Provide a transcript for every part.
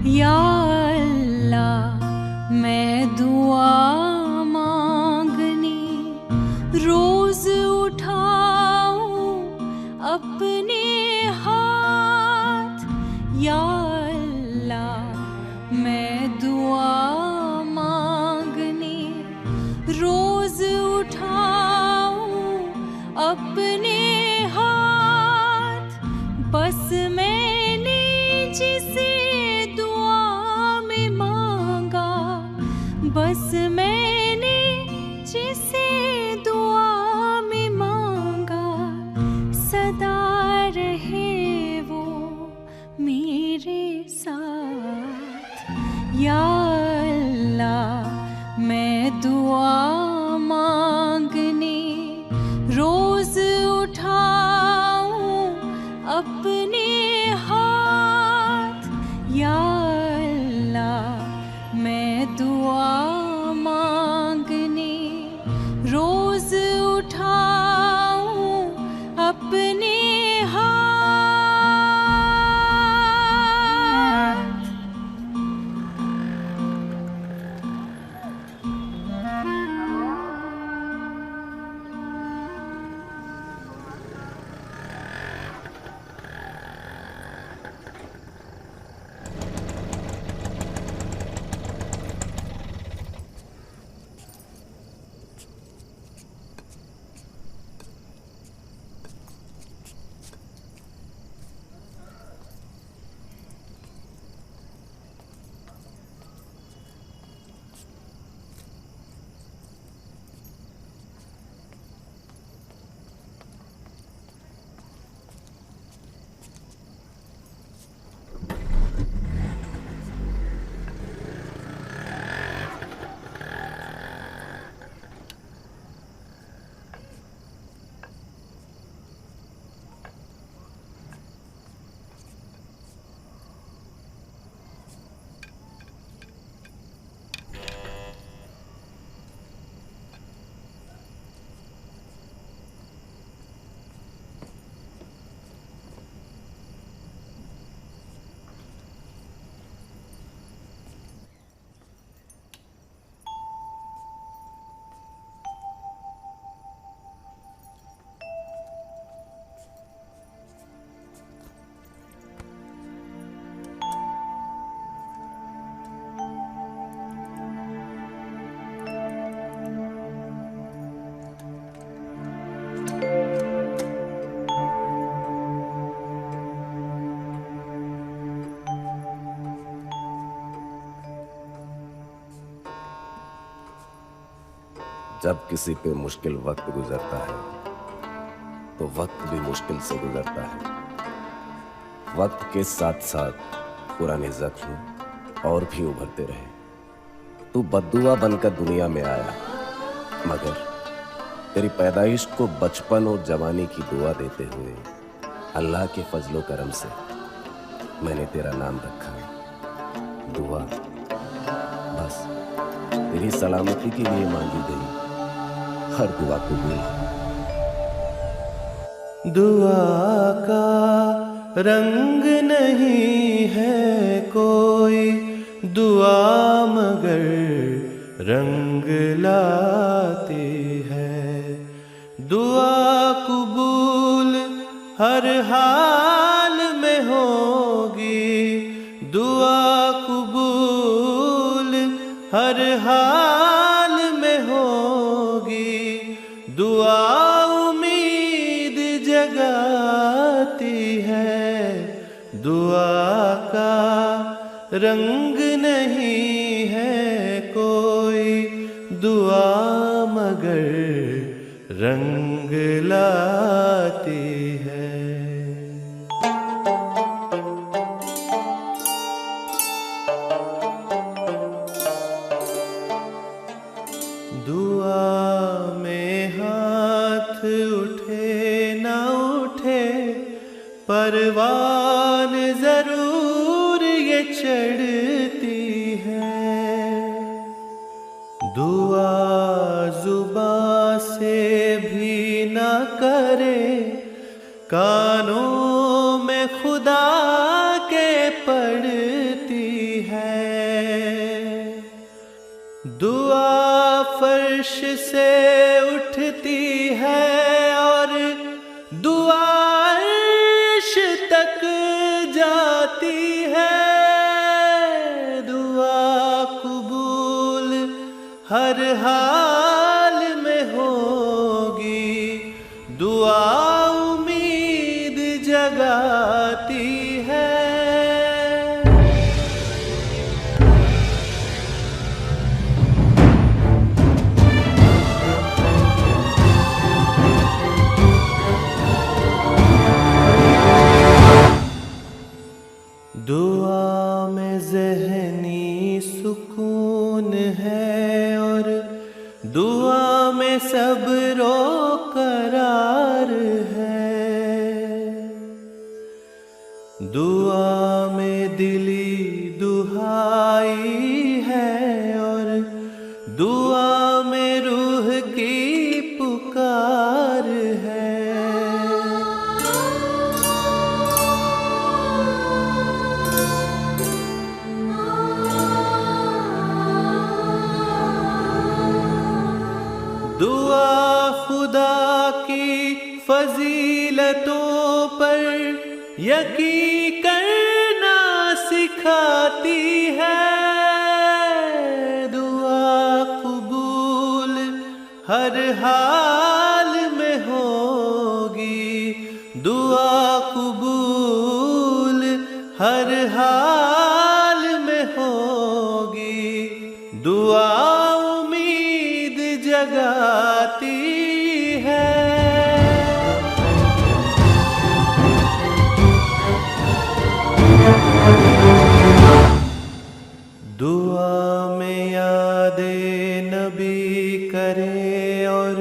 या अल्लाह मैं दुआ मांगनी रोज उठाऊं अपने हाथ। या अल्लाह मैं दुआ मांगनी रोज उठाऊं अपने हाथ। बस मैंने जिसे बस मैंने जिसे दुआ में मांगा सदा रहे वो मेरे साथ। या अल्लाह मैं दुआ मांगने रोज उठाऊं अपने हाथ। या अल्लाह मैं दुआ मांगने रोज उठाऊं अपने हाथ। जब किसी पे मुश्किल वक्त गुजरता है तो वक्त भी मुश्किल से गुजरता है। वक्त के साथ साथ पुराने जख्म और भी उभरते रहे। तू बद्दुआ बनकर दुनिया में आया, मगर तेरी पैदाइश को बचपन और जवानी की दुआ देते हुए अल्लाह के फजलो करम से मैंने तेरा नाम रखा दुआ। बस तेरी सलामती के लिए मांगी गई हर दुआ कबूल। दुआ का रंग नहीं है कोई, दुआ मगर रंग लाती है। दुआ कबूल हर हाल में होगी, दुआ कबूल हर हाल में होगी। दुआ उम्मीद जगाती है, दुआ का रंग नहीं है कोई, दुआ मगर रंग ला दुआ जुबां से भी न करे, कानों में खुदा के पड़ती है। दुआ फर्श से उठती है और दुआ अर्श तक जाती है। दुआ कबूल हर हाल में होगी, दुआ उम्मीद जगाती है। दुआ में ज़हनी सुकून है और दुआ में सब्र करार है। दुआ में दिली दुहाई है और दुआ में रूह की पुकार है। दुआ खुदा की फजीलतों पर यकीन करना सिखाती है। दुआ कबूल हर हाल में होगी, दुआ कबूल हर हाल में होगी, दुआ उम्मीद जगाती है। दुआ में यादे नबी करे और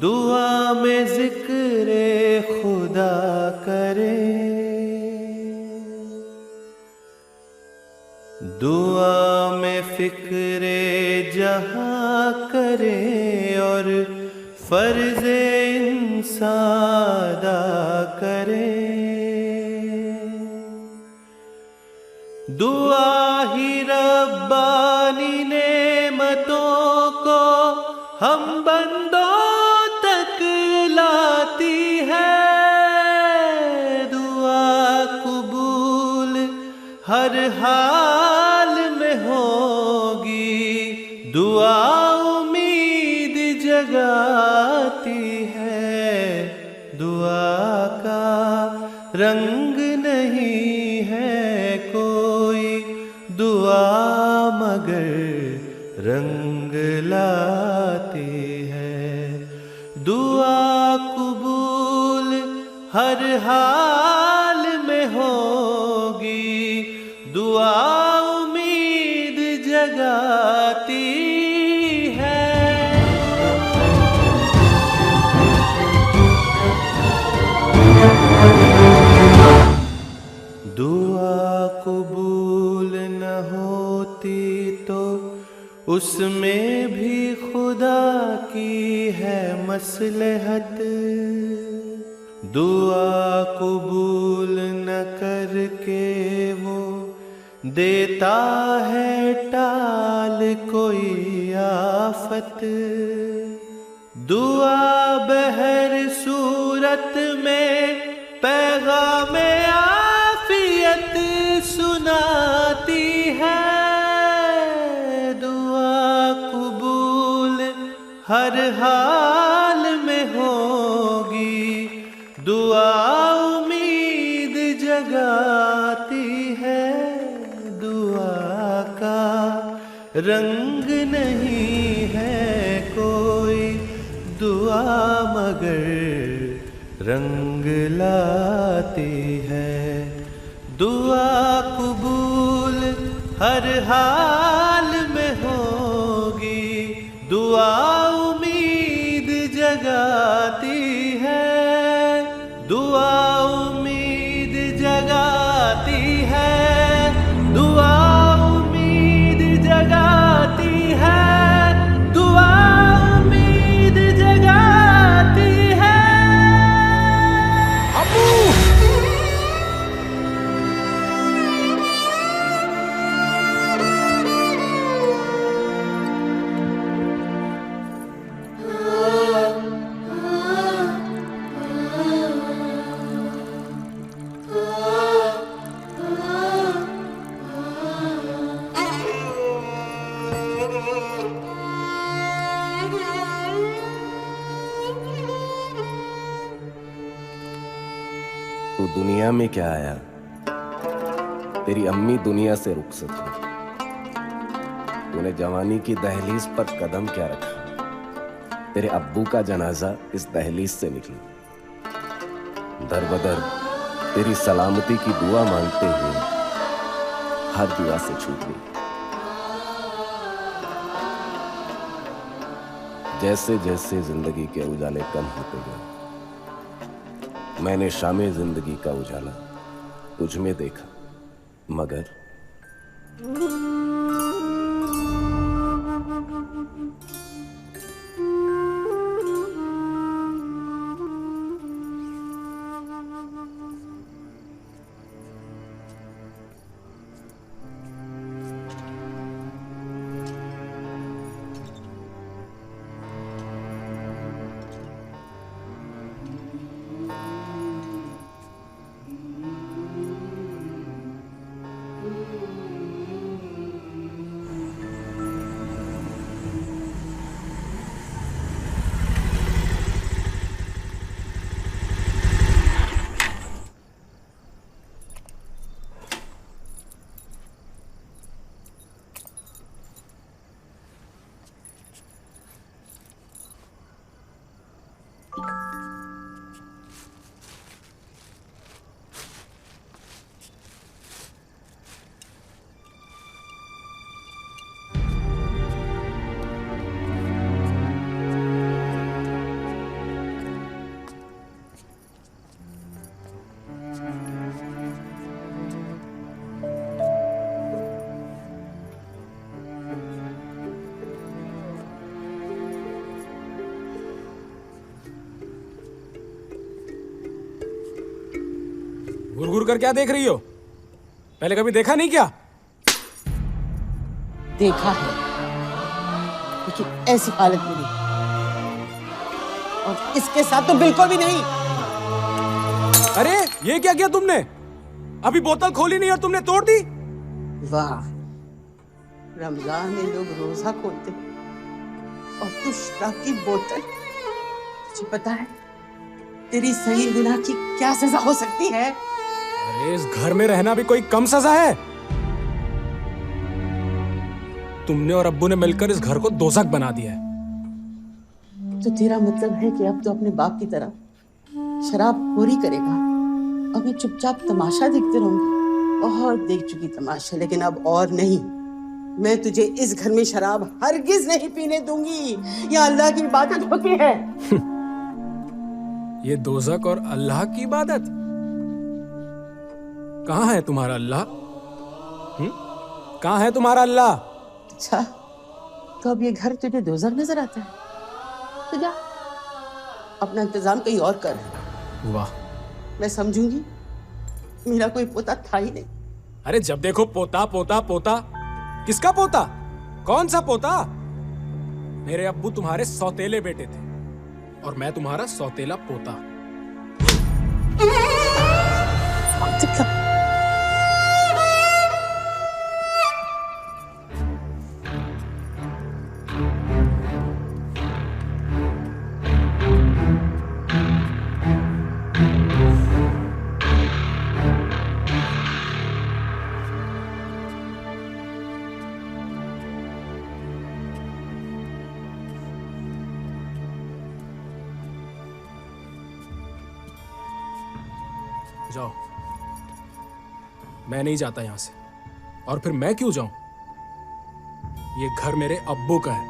दुआ में जिक्रे खुदा करे। दुआ में फिक्रे जहां करे और फर्ज़े इंसान अदा करे। दुआ ही रब्बानी नेमतों को हम बंदों तक लाती है। दुआ कबूल हर हाल में होगी, दुआ उम्मीद जगाती है। दुआ का रंग नहीं है कोई, दुआ मगर रंग लाती है। दुआ कबूल हर हाल में होगी, दुआ उम्मीद जगाती है। दुआ कबूल न होती तो उसमें भी खुदा की है मसलहत। दुआ कबूल न करके वो देता है टाल कोई आफत। दुआ बहर सूरत में पैगाम आफियत सुनाती है। दुआ कबूल हर हाल में होगी, दुआ उम्मीद जगाती है। दुआ का रंग नहीं है कोई, दुआ मगर रंग लाती है। दुआ कबूल हर हाल में होगी, दुआ उम्मीद जगाती है। दुआ उम्मीद जगाती है, दुआ उम्मीद जगाती है। तू दुनिया में क्या आया, तेरी अम्मी दुनिया से रुखसत हुई। तूने जवानी की दहलीज पर कदम क्या रखा, तेरे अब्बू का जनाजा इस दहलीज से निकला। दर बदर तेरी सलामती की दुआ मांगते हुए हर दुआ से छूट गई। जैसे जैसे जिंदगी के उजाले कम होते गए, मैंने शामे जिंदगी का उजाला तुझ में देखा, मगर घुर घुर कर क्या देख रही हो? पहले कभी देखा नहीं क्या? देखा है, लेकिन ऐसी हालत में नहीं, और इसके साथ तो बिल्कुल भी नहीं। अरे ये क्या किया तुमने? अभी बोतल खोली नहीं और तुमने तोड़ दी। वाह, रमजान में लोग रोजा खोलते हैं और तू शराब की बोतल। तुझे पता है तेरी सही गुनाह की क्या सजा हो सकती है? अरे इस घर में रहना भी कोई कम सजा है? तुमने और अब्बू ने मिलकर इस घर को दोज़ख बना दिया है। तो तेरा मतलब है कि अब तो अपने बाप की तरह शराब खोरी करेगा और मैं चुपचाप तमाशा देखते रहूंगी? बहुत देख चुकी तमाशा, लेकिन अब और नहीं। मैं तुझे इस घर में शराब हरगिज नहीं पीने दूंगी। यह अल्लाह की इबादत होती है। ये दोज़ख और अल्लाह की इबादत? कहाँ है तुम्हारा अल्लाह? कहाँ है तुम्हारा अल्लाह? अच्छा, तो अब ये घर तुझे दोज़ख नजर आता है? तो जा अपना इंतजाम कहीं और कर। वाह, मैं समझूंगी मेरा कोई पोता था ही नहीं। अरे जब देखो पोता पोता पोता। किसका पोता? कौन सा पोता? मेरे अब्बू तुम्हारे सौतेले बेटे थे और मैं तुम्हारा सौतेला पोता। जाओ, मैं नहीं जाता यहां से। और फिर मैं क्यों जाऊं? ये घर मेरे अब्बू का है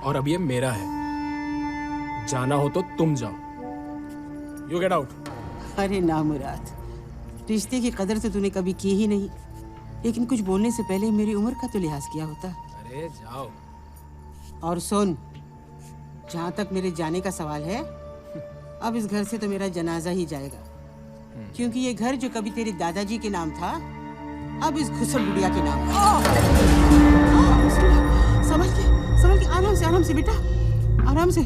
और अब ये मेरा है। जाना हो तो तुम जाओ। You get out. अरे ना मुराद, रिश्ते की कदर तो तूने कभी की ही नहीं, लेकिन कुछ बोलने से पहले मेरी उम्र का तो लिहाज किया होता। अरे जाओ। और सुन, जहां तक मेरे जाने का सवाल है, अब इस घर से तो मेरा जनाजा ही जाएगा, क्योंकि ये घर जो कभी तेरे दादाजी के नाम था, अब इस घुसड़ बुढ़िया के नाम है। समझ के आराम से बेटा, आराम से।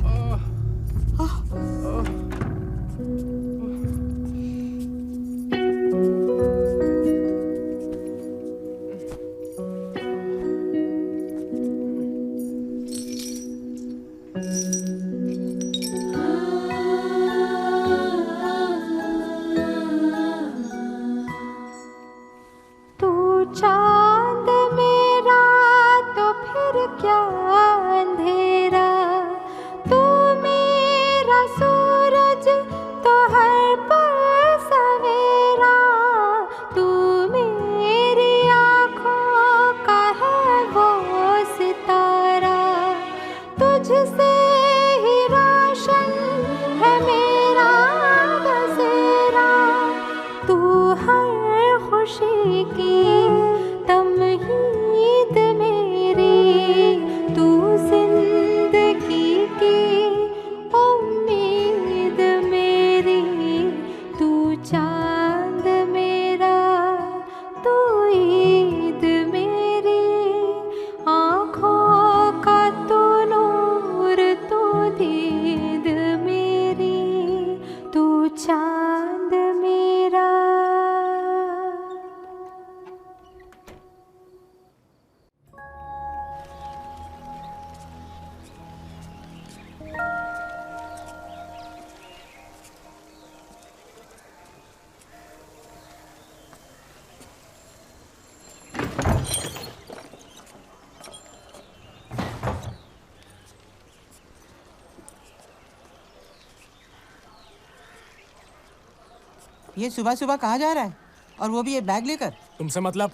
ये सुबह सुबह कहाँ जा रहा है? और वो भी ये बैग लेकर? तुमसे मतलब?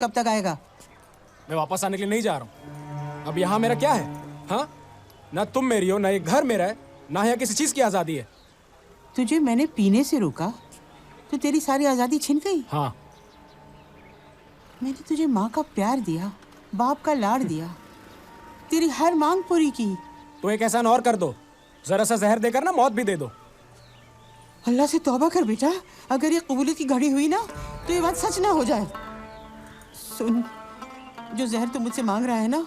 कब तक आएगा? मैं वापस आने के लिए नहीं जा रहा हूँ। अब यहाँ मेरा क्या है? हाँ, ना तुम मेरी हो, ना ये घर मेरा है, ना यहाँ किसी चीज की आजादी है। तुझे मैंने पीने से रोका तो तेरी सारी आजादी छिन गई। हाँ, मैंने तुझे माँ का प्यार दिया, बाप का लाड़ दिया, तेरी हर मांग पूरी की। तो एक एहसान और कर दो, जरा सा जहर देकर ना मौत भी दे दो। अल्लाह से तौबा कर बेटा, अगर ये कबूलियत की घड़ी हुई ना तो ये बात सच ना हो जाए। सुन, जो जहर तू मुझसे मांग रहा है ना,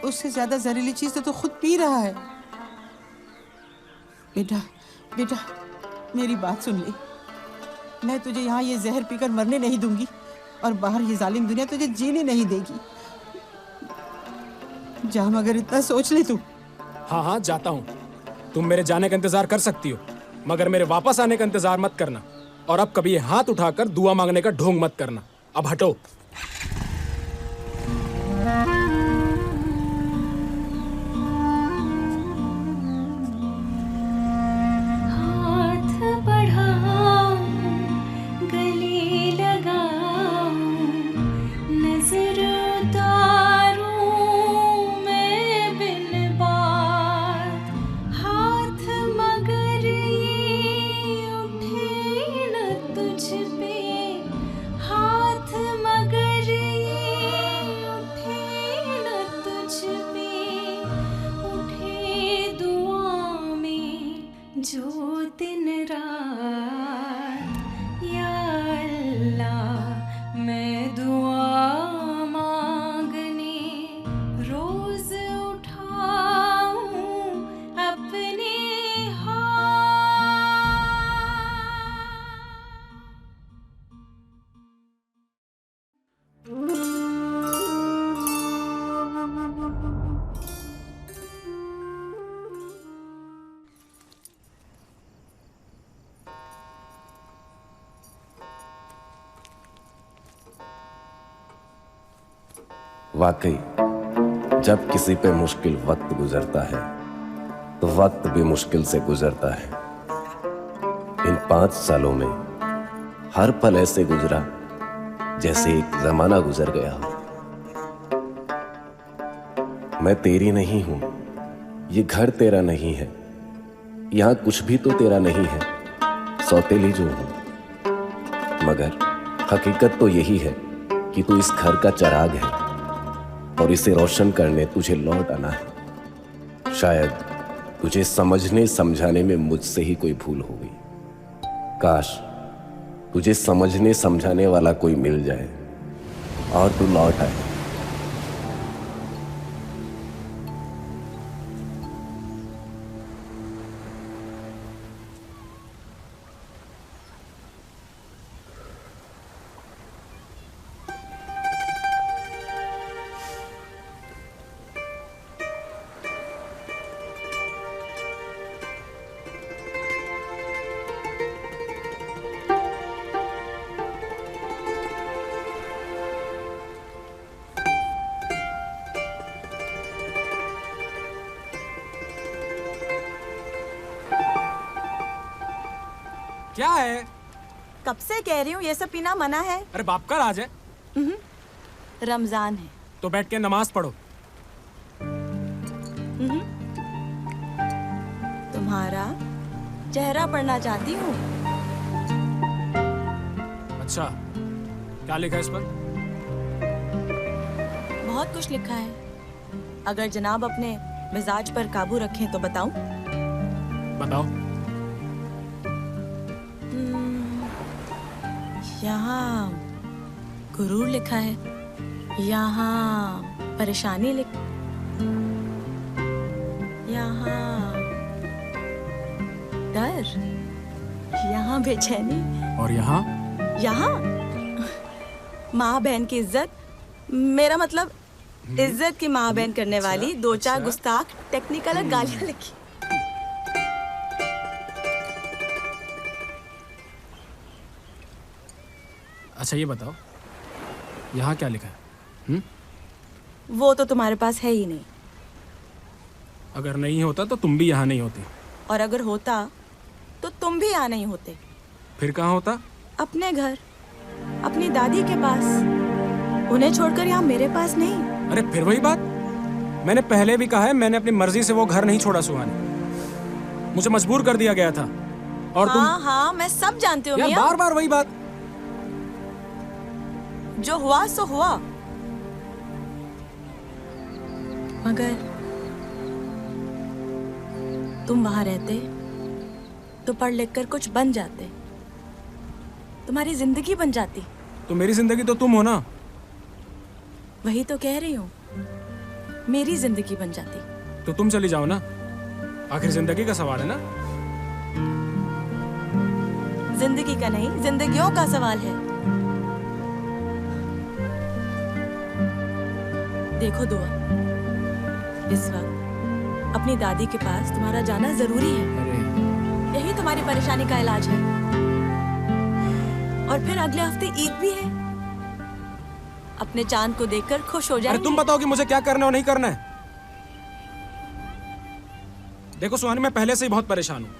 उससे ज्यादा जहरीली चीज तो तू खुद पी रहा है। बेटा बेटा मेरी बात सुन ले, मैं तुझे यहाँ ये जहर पीकर मरने नहीं दूंगी और बाहर ये जालिम दुनिया तुझे जीने नहीं देगी। जा, मगर इतना सोच ले तू। हाँ हाँ, जाता हूँ। तुम मेरे जाने का इंतजार कर सकती हो, मगर मेरे वापस आने का इंतजार मत करना। और अब कभी ये हाथ उठाकर दुआ मांगने का ढोंग मत करना। अब हटो। हाथ बढ़ाऊं, गले लगाऊं, नजर उतारूं मैं बिन बात। हाथ मगर ये उठे न तुझ पे, हाथ मगर ये उठे न तुझ पे, उठे दुआ में जो दिन रात। या अल्लाह, मैं दुआ मांगने रोज उठाऊं अपने हाथ। वाकई जब किसी पे मुश्किल वक्त गुजरता है तो वक्त भी मुश्किल से गुजरता है। इन 5 सालों में हर पल ऐसे गुजरा जैसे एक जमाना गुजर गया हो। मैं तेरी नहीं हूं, ये घर तेरा नहीं है, यहां कुछ भी तो तेरा नहीं है, सौतेली जो हूं। मगर हकीकत तो यही है कि तू इस घर का चिराग है और इसे रोशन करने तुझे लौट आना है। शायद तुझे समझने समझाने में मुझसे ही कोई भूल हो गई। काश तुझे समझने समझाने वाला कोई मिल जाए और तू लौट आए। क्या है? कब से कह रही हूँ ये सब पीना मना है। अरे बाप का राज है। रमजान है। तो बैठ के नमाज पढ़ो। तुम्हारा चेहरा पढ़ना चाहती हूँ। अच्छा, क्या लिखा है इस पर? बहुत कुछ लिखा है। अगर जनाब अपने मिजाज पर काबू रखें तो बताऊं? बताओ। यहाँ गुरूर लिखा है, यहाँ परेशानी यहाँ डर, यहाँ बेचैनी, और यहाँ? यहाँ माँ बहन की इज्जत, मेरा मतलब इज्जत की माँ बहन करने वाली 2-4 गुस्ताख टेक्निकल गालियाँ लिखी। अच्छा ये बताओ, यहाँ क्या लिखा है? वो तो तुम्हारे पास है ही नहीं। अगर नहीं होता तो तुम भी यहाँ नहीं होती। और अगर होता तो तुम भी यहाँ नहीं होते। फिर कहाँ होता? अपने घर, अपनी दादी के पास। उन्हें छोड़कर यहाँ मेरे पास नहीं। अरे फिर वही बात, मैंने पहले भी कहा है, मैंने अपनी मर्जी से वो घर नहीं छोड़ा सुहानी, मुझे मजबूर कर दिया गया था। और हाँ हाँ मैं सब जानती हूँ यार, मियां। बार बार वही बात। जो हुआ सो हुआ, मगर तुम वहां रहते तो पढ़ लिख कर कुछ बन जाते, तुम्हारी जिंदगी बन जाती। तो मेरी जिंदगी तो तुम हो ना। वही तो कह रही हूँ, मेरी जिंदगी बन जाती। तो तुम चली जाओ ना, आखिर जिंदगी का सवाल है ना। जिंदगी का नहीं, जिंदगियों का सवाल है। देखो दुआ, इस वक्त अपनी दादी के पास तुम्हारा जाना जरूरी है। अरे यही तुम्हारी परेशानी का इलाज है। और फिर अगले हफ्ते ईद भी है। अपने चांद को देखकर खुश हो जाएंगे। अरे तुम बताओ कि मुझे क्या करना और नहीं करना है। देखो सुहानी, मैं पहले से ही बहुत परेशान हूं,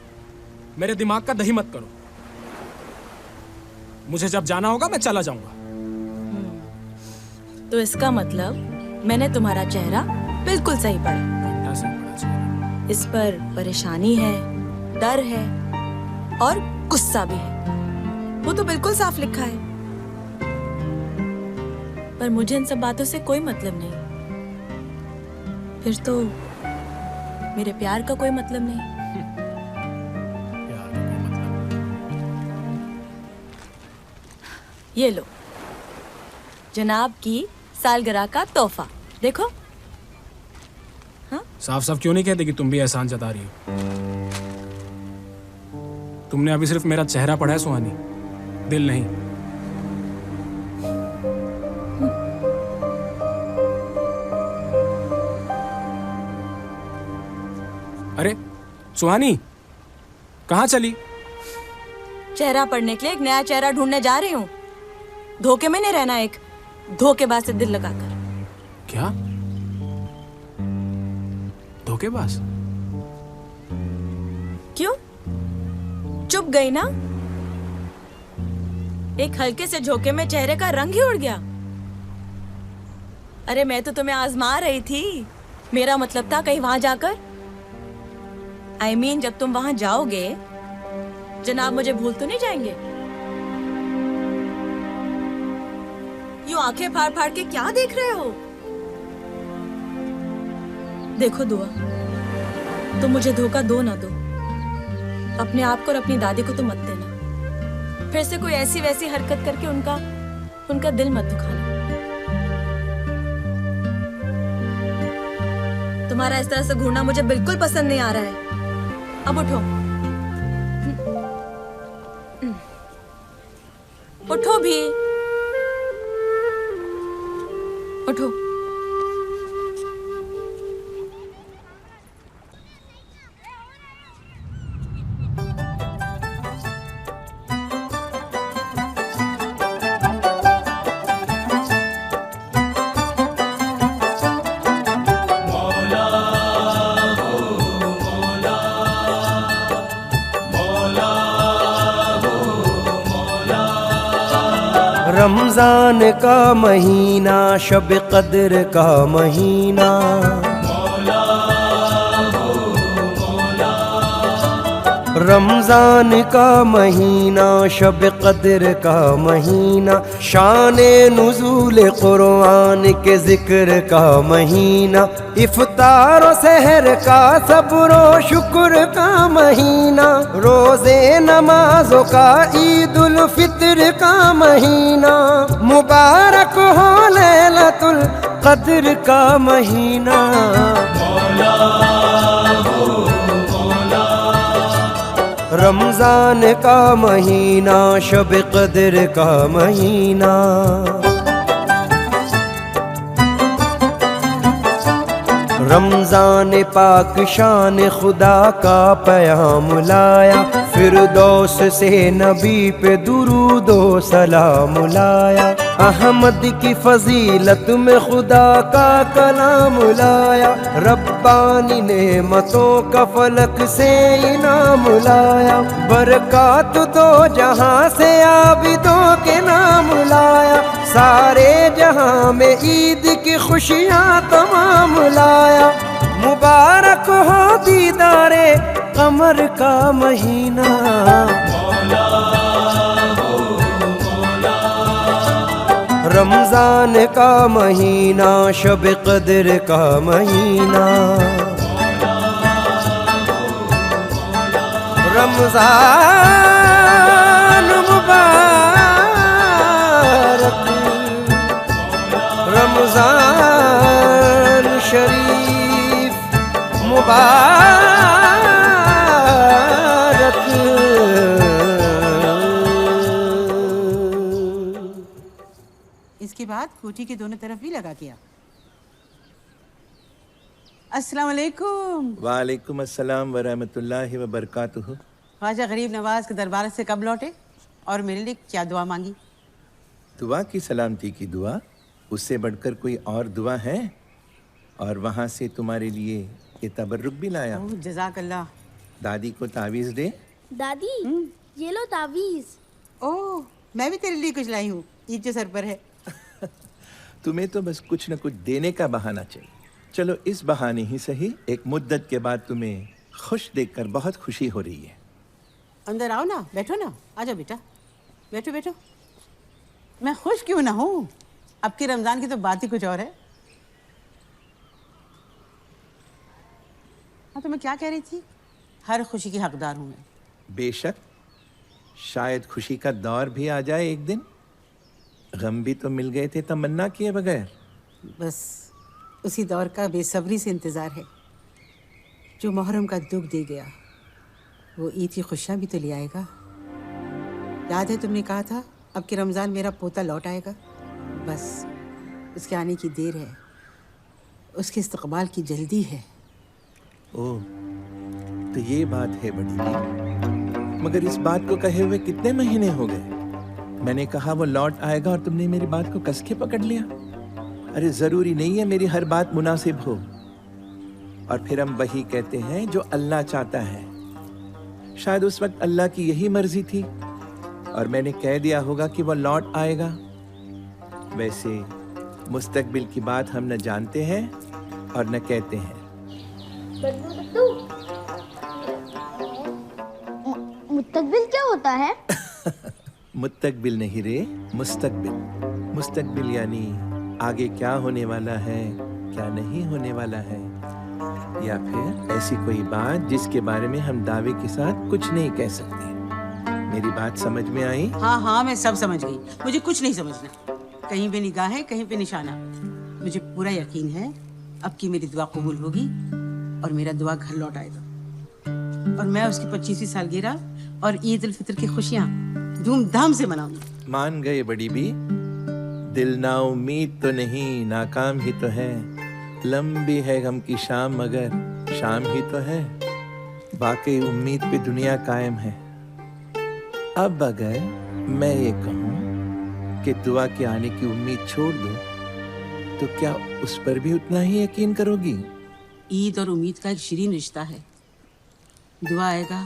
मेरे दिमाग का दही मत करो। मुझे जब जाना होगा मैं चला जाऊंगा। तो इसका मतलब मैंने तुम्हारा चेहरा बिल्कुल सही पढ़ा। इस पर परेशानी है, डर है और गुस्सा भी है। वो तो बिल्कुल साफ लिखा है। पर मुझे इन सब बातों से कोई मतलब नहीं। फिर तो मेरे प्यार का कोई मतलब नहीं। ये लो, जनाब की सालगिरह का तोहफा। देखो। हाँ? साफ साफ क्यों नहीं कहते कि तुम भी एहसान जता रही हो? तुमने अभी सिर्फ मेरा चेहरा पढ़ा है सुहानी, दिल नहीं। अरे सुहानी, कहाँ चली? चेहरा पढ़ने के लिए एक नया चेहरा ढूंढने जा रही हूँ। धोखे में नहीं रहना, एक धोखेबाज से दिल लगाकर। क्या? धोखेबाज? क्यों? चुप गई ना? एक हल्के से झोंके में चेहरे का रंग ही उड़ गया। अरे मैं तो तुम्हें आजमा रही थी। मेरा मतलब था कहीं वहां जाकर, I mean, जब तुम वहां जाओगे जनाब मुझे भूल तो नहीं जाएंगे? यूं आंखें फाड़ फाड़ के क्या देख रहे हो? देखो दुआ, तुम मुझे धोखा दो ना दो। अपने आप को और अपनी दादी को तो मत देना। फिर से कोई ऐसी वैसी हरकत करके उनका दिल मत दुखाना। तुम्हारा इस तरह से घूरना मुझे बिल्कुल पसंद नहीं आ रहा है। अब उठो, उठो भी, उठो। रमजान का महीना, शब कद्र का महीना, रमजान का महीना, शब कद्र का महीना, शाने नुज़ूल कुरान के जिक्र का महीना, इफ्तार और सहर का सब्र और शुक्र का महीना, रोज़े नमाजों का ईदुल फित्र का महीना, मुबारक हो लैलतुल कद्र का महीना। रमजान का महीना, शब कद्र का महीना, रमजान पाक शान खुदा का पयाम लाया, फिरदौस से नबी पे दुरूद व सलाम लाया। अहमद की फजीलत में खुदा का कलाम लाया, रब्बानी नेमतों का फलक से इनाम लाया। बरकात दो जहां से आबिदों के नाम लाया, सारे जहां में ईद की खुशियां तमाम लाया। मुबारक हो दीदारे कमर का महीना, रमजान का महीना, शब कद्र का महीना। रमजान मुबारक, रमजान शरीफ मुबारक। इसके बाद कोठी के दोनों तरफ भी लगा किया। अस्सलाम वालेकुम। वालेकुम अस्सलाम व रहमतुल्लाहि व बरकातुहू। ख्वाजा गरीब नवाज के दरबार से कब लौटे और मेरे लिए क्या दुआ मांगी? दुआ की सलामती की दुआ, उससे बढ़कर कोई और दुआ है? और वहाँ से तुम्हारे लिए ये तबर्रुक भी लाया। ओह, जज़ाकल्लाह। दादी को तावीज़ दे। दादी ये लो तावीज़। ओह, मैं भी तेरे लिए कुछ लाई हूँ, ईद जो सर पर है। तुम्हें तो बस कुछ न कुछ देने का बहाना चाहिए। चलो इस बहाने ही सही, एक मुद्दत के बाद तुम्हें खुश देखकर बहुत खुशी हो रही है। अंदर आओ ना, बैठो ना, आजा बेटा, बैठो बैठो। मैं खुश क्यों ना हूँ, अब की रमज़ान की तो बात ही कुछ और है। हाँ, तो मैं क्या कह रही थी, हर खुशी की हकदार हूँ मैं। बेशक, शायद खुशी का दौर भी आ जाए एक दिन। गम भी तो मिल गए थे तमन्ना किए बगैर। बस उसी दौर का बेसब्री से इंतज़ार है। जो मुहर्रम का दुख दे गया, वो ईद की खुशियाँ भी तो ले आएगा। याद है तुमने कहा था अब कि रमज़ान मेरा पोता लौट आएगा। बस उसके आने की देर है, उसके इस्तकबाल की जल्दी है। ओह, तो ये बात है बड़ी भी। मगर इस बात को कहे हुए कितने महीने हो गए। मैंने कहा वो लौट आएगा और तुमने मेरी बात को कस के पकड़ लिया। अरे जरूरी नहीं है मेरी हर बात मुनासिब हो। और फिर हम वही कहते हैं जो अल्लाह चाहता है। शायद उस वक्त अल्लाह की यही मर्जी थी और मैंने कह दिया होगा कि वो लौट आएगा। वैसे मुस्तकबिल की बात हम न जानते हैं और न कहते हैं। मुस्तकबिल क्या होता है? मुस्तकबिल नहीं रे, मुस्तकबिल। मुस्तकबिल यानी आगे क्या होने वाला है, क्या नहीं होने वाला है, या फिर ऐसी कोई बात जिसके बारे में हम दावे के साथ कुछ नहीं कह सकते। मेरी बात समझ में आई? हाँ हाँ, मैं सब समझ गई। मुझे कुछ नहीं समझना। कहीं पे निगाह है, कहीं पे निशाना। मुझे पूरा यकीन है अब की मेरी दुआ कबूल होगी और मेरा दुआ घर लौट आएगा। और मैं उसकी 25वीं सालगिरह और ईद उल फितर की खुशियाँ धूमधाम से मनाऊंगी। मान गए बड़ी भी। दिल ना उम्मीद तो नहीं, नाकाम ही तो है। लंबी है गम की शाम मगर शाम ही तो है। बाकी उम्मीद पे दुनिया कायम है। अब अगर मैं ये कहूँ कि दुआ के आने की उम्मीद छोड़ दो, तो क्या उस पर भी उतना ही यकीन करोगी? ईद और उम्मीद का एक शीरीन रिश्ता है। दुआ आएगा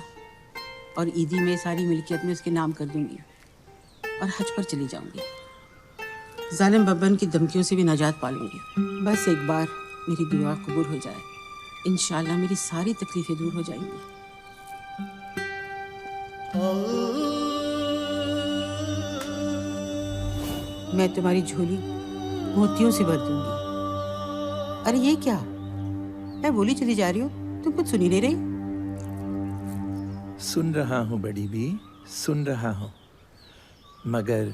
और ईदी में सारी मिल्कियत में उसके नाम कर दूंगी और हज पर चली जाऊंगी। जालिम बब्बन की धमकियों से भी निजात पा लूंगी। बस एक बार मेरी दुआ कबूल हो जाए, इंशाअल्लाह मेरी सारी तकलीफें दूर हो जाएंगी। मैं तुम्हारी झोली मोतियों से भर दूंगी। अरे ये क्या, मैं बोली चली जा रही हूँ, तुम कुछ सुनी नहीं रही? सुन रहा हूँ बड़ी भी, सुन रहा हूँ, मगर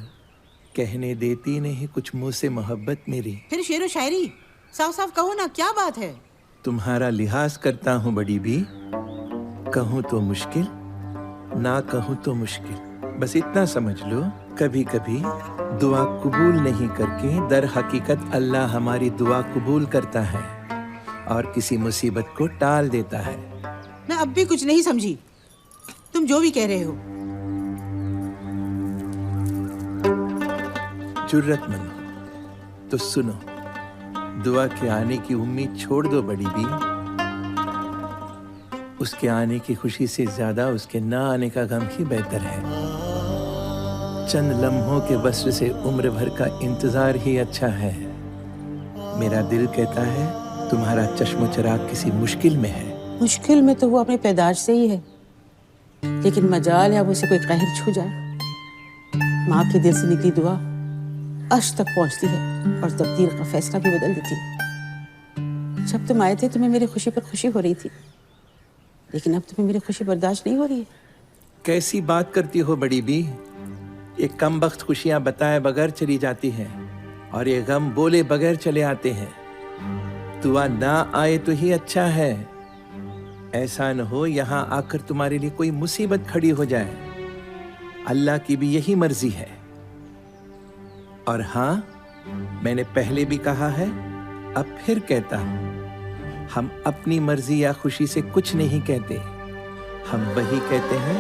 कहने देती नहीं कुछ मुंह से मोहब्बत मेरी। फिर शेरो शायरी साफ साफ कहो ना, क्या बात है? तुम्हारा लिहाज करता हूँ बड़ी भी। कहूँ तो मुश्किल, ना कहूँ तो मुश्किल। बस इतना समझ लो, कभी कभी दुआ कबूल नहीं करके दर हकीकत अल्लाह हमारी दुआ कबूल करता है और किसी मुसीबत को टाल देता है। मैं अब भी कुछ नहीं समझी, तुम जो भी कह रहे हो। जुर्रतमंद हो तो सुनो, दुआ के आने की उम्मीद छोड़ दो बड़ी बी। उसके आने की खुशी से ज्यादा उसके ना आने का गम ही बेहतर है। चंद लम्हों के वस्र से उम्र भर का इंतजार ही अच्छा है। मेरा दिल कहता है तुम्हारा चश्मो चराग किसी मुश्किल में है। मुश्किल में तो वो अपने पैदाश से ही है, लेकिन मजाल है अब उसे कोई कहर छू जाए। माँ के दिल से निकली दुआ अर्श तक पहुंचती है और तकदीर का फैसला भी बदल देती है। जब तुम आए थे तुम्हें मेरी खुशी पर खुशी हो रही थी, लेकिन अब तुम्हें मेरी खुशी बर्दाश्त नहीं हो रही है। कैसी बात करती हो बड़ी बी? ये कमबख्त खुशियां बताए बगैर चली जाती हैं और ये गम बोले बगैर चले आते हैं। दुआ ना आए तो ही अच्छा है। ऐसा न हो यहाँ आकर तुम्हारे लिए कोई मुसीबत खड़ी हो जाए। अल्लाह की भी यही मर्जी है। और हाँ, मैंने पहले भी कहा है, अब फिर कहता हूं, हम अपनी मर्जी या खुशी से कुछ नहीं कहते। हम वही कहते हैं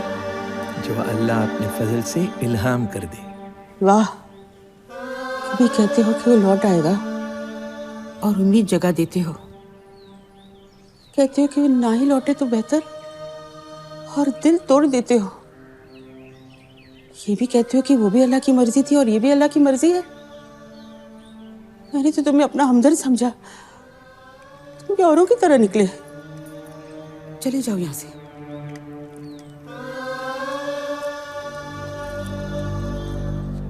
जो अल्लाह अपने फजल से इल्हाम कर दे। वाह, कभी कहते हो कि वो लौट आएगा और उम्मीद जगा देते हो। कहते हो कि वो ना ही लौटे तो बेहतर और दिल तोड़ देते हो। ये भी कहते हो कि वो भी अल्लाह की मर्जी थी और ये भी अल्लाह की मर्जी है। मैंने तो तुम्हें अपना हमदर्द समझा, तुम भी औरों की तरह निकले। चले जाओ यहाँ से।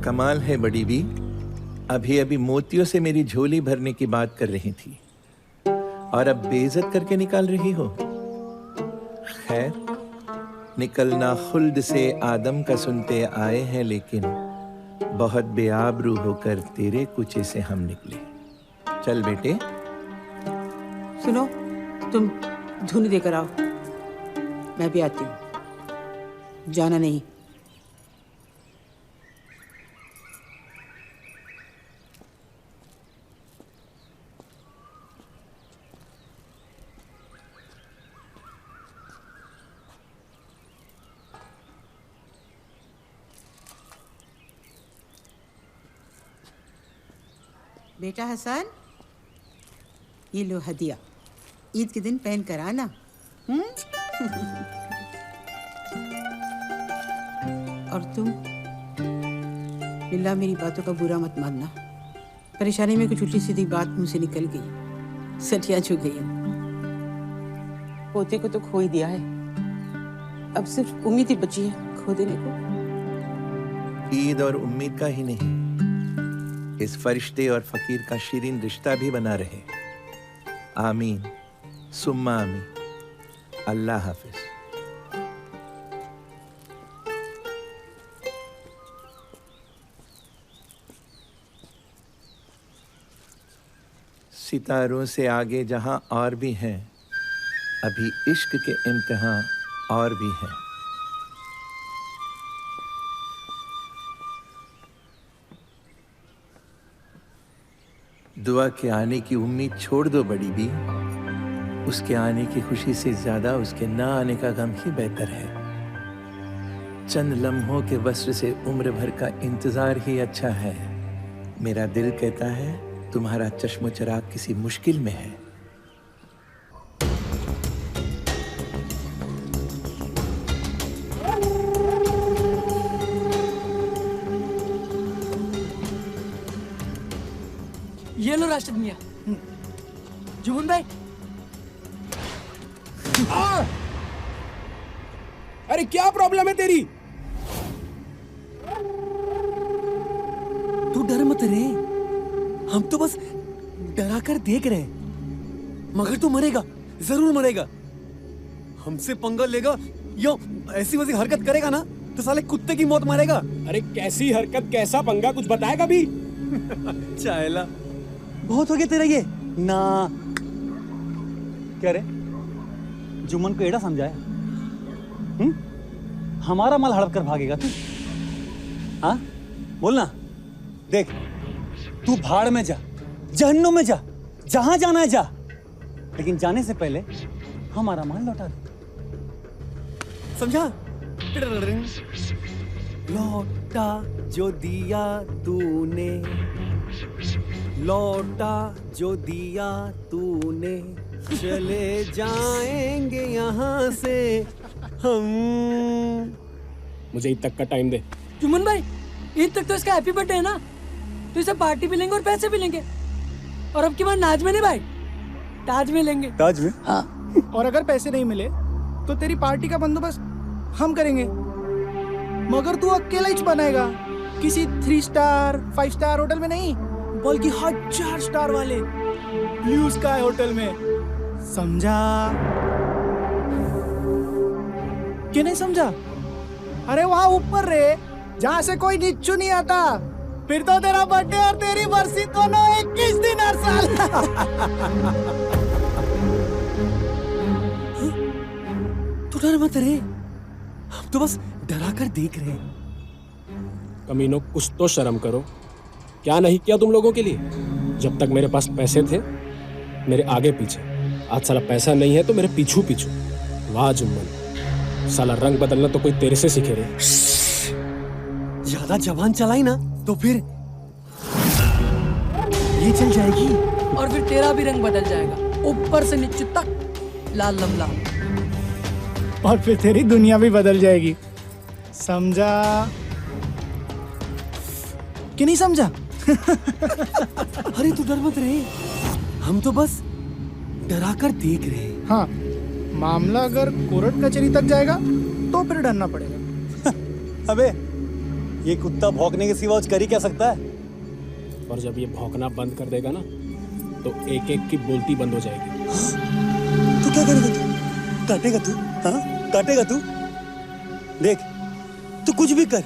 कमाल है बड़ी बी, अभी अभी मोतियों से मेरी झोली भरने की बात कर रही थी और अब बेइज्जत करके निकाल रही हो। खैर, निकलना खुल्द से आदम का सुनते आए हैं, लेकिन बहुत बेआबरू होकर तेरे कुचे से हम निकले। चल बेटे। सुनो, तुम धुन देकर आओ, मैं भी आती हूँ। जाना नहीं। बेटा हसन, ये लो हदिया, ईद के दिन पहन कर आना। और तुम बिल्ला मेरी बातों का बुरा मत मानना। परेशानी में कुछ उल्टी सीधी बात मुंह से निकल गई, सटिया छू गई हूँ। पोते को तो खो ही दिया है, अब सिर्फ उम्मीद ही बची है खो देने को। ईद और उम्मीद का ही नहीं, इस फरिश्ते और फकीर का शीरीन रिश्ता भी बना रहे। आमीन सुम्मा आमीन। अल्लाह हाफिज। सितारों से आगे जहां और भी हैं, अभी इश्क के इम्तिहान और भी हैं। दुआ के आने की उम्मीद छोड़ दो बड़ी बी। उसके आने की खुशी से ज्यादा उसके ना आने का गम ही बेहतर है। चंद लम्हों के वस्र से उम्र भर का इंतजार ही अच्छा है। मेरा दिल कहता है तुम्हारा चश्मो चराग किसी मुश्किल में है। ये लो राशिद मियां। जुमन भाई। अरे क्या प्रॉब्लम है तेरी? तू डर मत रे, हम तो बस डरा कर देख रहे हैं। मगर तू मरेगा, जरूर मरेगा। हमसे पंगा लेगा या ऐसी वैसी हरकत करेगा ना तो साले कुत्ते की मौत मारेगा। अरे कैसी हरकत, कैसा पंगा, कुछ बताएगा भी? चायला बहुत हो गया तेरा ये ना। क्या रे, जुम्मन को एड़ा समझाया? हमारा माल हड़प कर भागेगा तू? हाँ बोलना। देख, तू भाड़ में जा, जहन्नुम में जा, जहां जाना है जा, लेकिन जाने से पहले हमारा माल लौटा दे, समझा? लौटा जो दिया तूने, लौटा जो दिया तूने, चले जाएंगे यहाँ से हम। मुझे ईद तक का टाइम दे। चुमन भाई, ईद तक तो इसका हैप्पी बर्थडे है ना, तो इसे पार्टी भी लेंगे और पैसे भी लेंगे। और अब की बार नाज में नहीं भाई, ताज में लेंगे। ताज में? हाँ। और अगर पैसे नहीं मिले तो तेरी पार्टी का बंदोबस्त हम करेंगे, मगर तू अकेला ही बनाएगा, किसी 3 स्टार 5 स्टार होटल में नहीं, बल्कि 1000 स्टार वाले ब्लू स्काई होटल में, समझा कि नहीं समझा? अरे वहाँ ऊपर रे, जहाँ से कोई नीचू नहीं आता। फिर तो तेरा बर्थडे और तेरी बरसी दोनों 21 दिन हर साल। तू डर मत रे, हम तो बस डरा कर देख रहे हैं। कमीनों, कुछ तो शर्म करो। क्या नहीं किया तुम लोगों के लिए? जब तक मेरे पास पैसे थे मेरे आगे पीछे, आज साला पैसा नहीं है तो मेरे पीछू पीछू। वाह जुम्मन, साला रंग बदलना तो कोई तेरे से सीखे रे। ज्यादा जवान चलाई ना तो फिर ये चल जाएगी और फिर तेरा भी रंग बदल जाएगा, ऊपर से नीचे तक लाल लमलाम। और फिर तेरी दुनिया भी बदल जाएगी, समझा कि नहीं समझा? अरे तू डर मत रहे, हम तो बस डरा कर देख रहे हैं। हाँ, मामला अगर कोर्ट कचहरी तक जाएगा तो फिर डरना पड़ेगा। अबे ये कुत्ता भौंकने के सिवा कुछ कर ही क्या सकता है? और जब ये भौंकना बंद कर देगा ना तो एक एक की बोलती बंद हो जाएगी। तू क्या करेगा? तू काटेगा? तू हाँ काटेगा? तू देख, तू कुछ भी कर,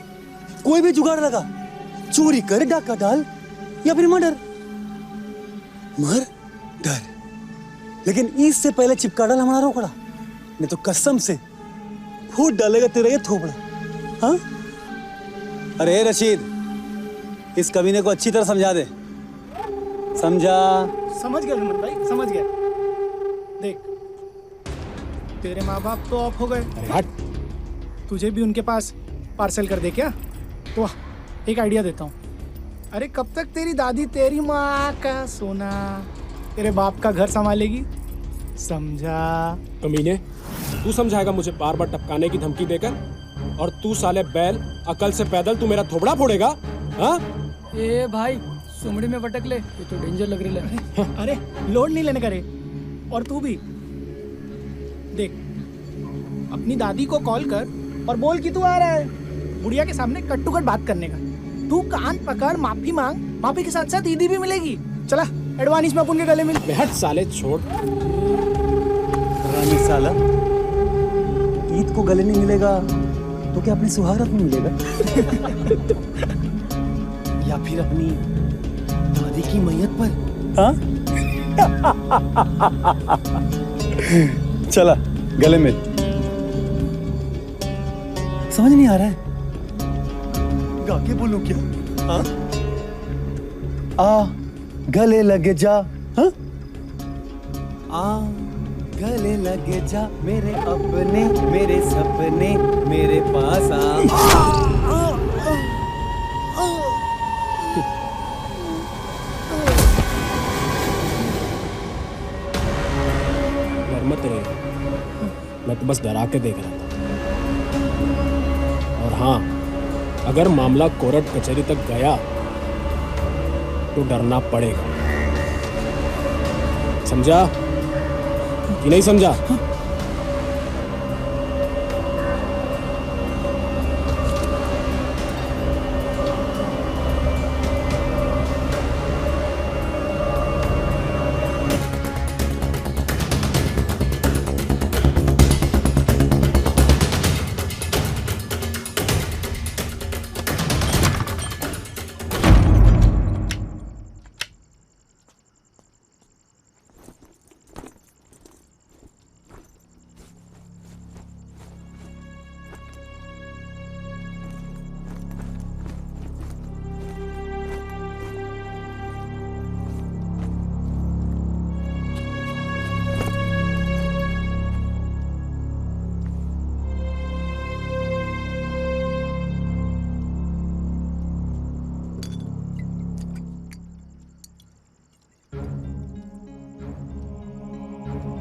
कोई भी जुगाड़ लगा, चोरी कर, डाका डाल या फिर मर्डर। मर डर, लेकिन इससे पहले चिपका डाल हमारा रोकड़ा, नहीं तो कसम से फूट डालेगा तेरा ये थोपड़ा। हाँ? अरे रशीद, इस कमीने को अच्छी तरह समझा दे। समझा? समझ गया जुम्मन भाई, समझ गया। देख, तेरे माँ बाप तो ऑफ हो गए, हट। तुझे भी उनके पास पार्सल कर दे क्या? तो एक आइडिया देता हूँ। अरे कब तक तेरी दादी तेरी माँ का सोना तेरे बाप का घर संभालेगी, समझा? कमीने, तू समझाएगा मुझे बार बार टपकाने की धमकी देकर? और तू साले बैल, अकल से पैदल तू मेरा थोबड़ा फोड़ेगा? हाँ? ए भाई, सुमड़ी में भटक ले, ये तो डेंजर लग रही है। अरे लोड नहीं लेने का रे। और तू भी देख, अपनी दादी को कॉल कर और बोल कि तू आ रहा है, बुढ़िया के सामने कट टू कट बात करने का। तू कान पकड़, माफी मांग, माफी के साथ साथ ईदी भी मिलेगी। चला एडवांस में अपन के गले मिल। हट साले, छोड़। रानी साला, ईद को गले नहीं मिलेगा तो क्या अपनी सुहागरात में मिलेगा? या फिर अपनी दादी की मैयत पर? हाँ? चला गले मिल। समझ नहीं आ रहा है, गा के बोलूं क्या? हाँ? आ गले लगे जा, हाँ? आ गले लगे जा मेरे अपने, मेरे सपने मेरे पास आ। डर मत रे, मैं तो बस डरा के देख रहा था। और हाँ, अगर मामला कोर्ट कचहरी तक गया तो डरना पड़ेगा, समझा कि नहीं समझा?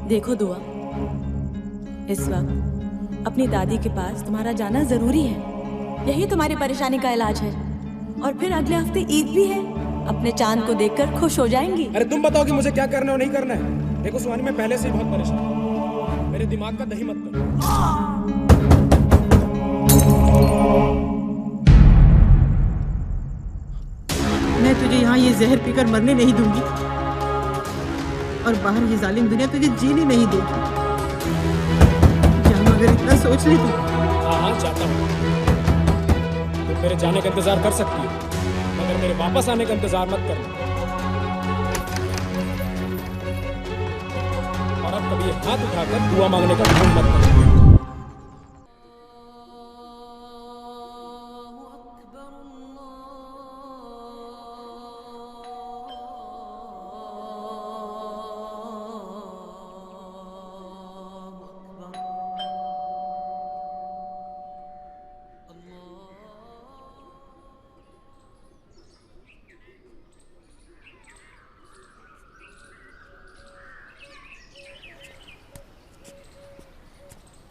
देखो दुआ, इस वक्त अपनी दादी के पास तुम्हारा जाना जरूरी है। यही तुम्हारी परेशानी का इलाज है। और फिर अगले हफ्ते ईद भी है। अपने चांद को देखकर खुश हो जाएंगी। अरे तुम बताओ कि मुझे क्या करना है और नहीं करना है। देखो सुहानी, मैं पहले से ही बहुत परेशान हूं। मेरे दिमाग का दही मत करो। मैं तुझे यहाँ ये जहर पीकर मरने नहीं दूंगी और बाहर ये जालिम दुनिया तुझे जीने नहीं देगी। जान मगर इतना सोच ले तू। हाँ जाता हूँ। तुम मेरे जाने का इंतजार कर सकती हो, मगर मेरे वापस आने का इंतजार मत करना। और अब कभी हाथ उठाकर दुआ मांगने का ढंग मत करना।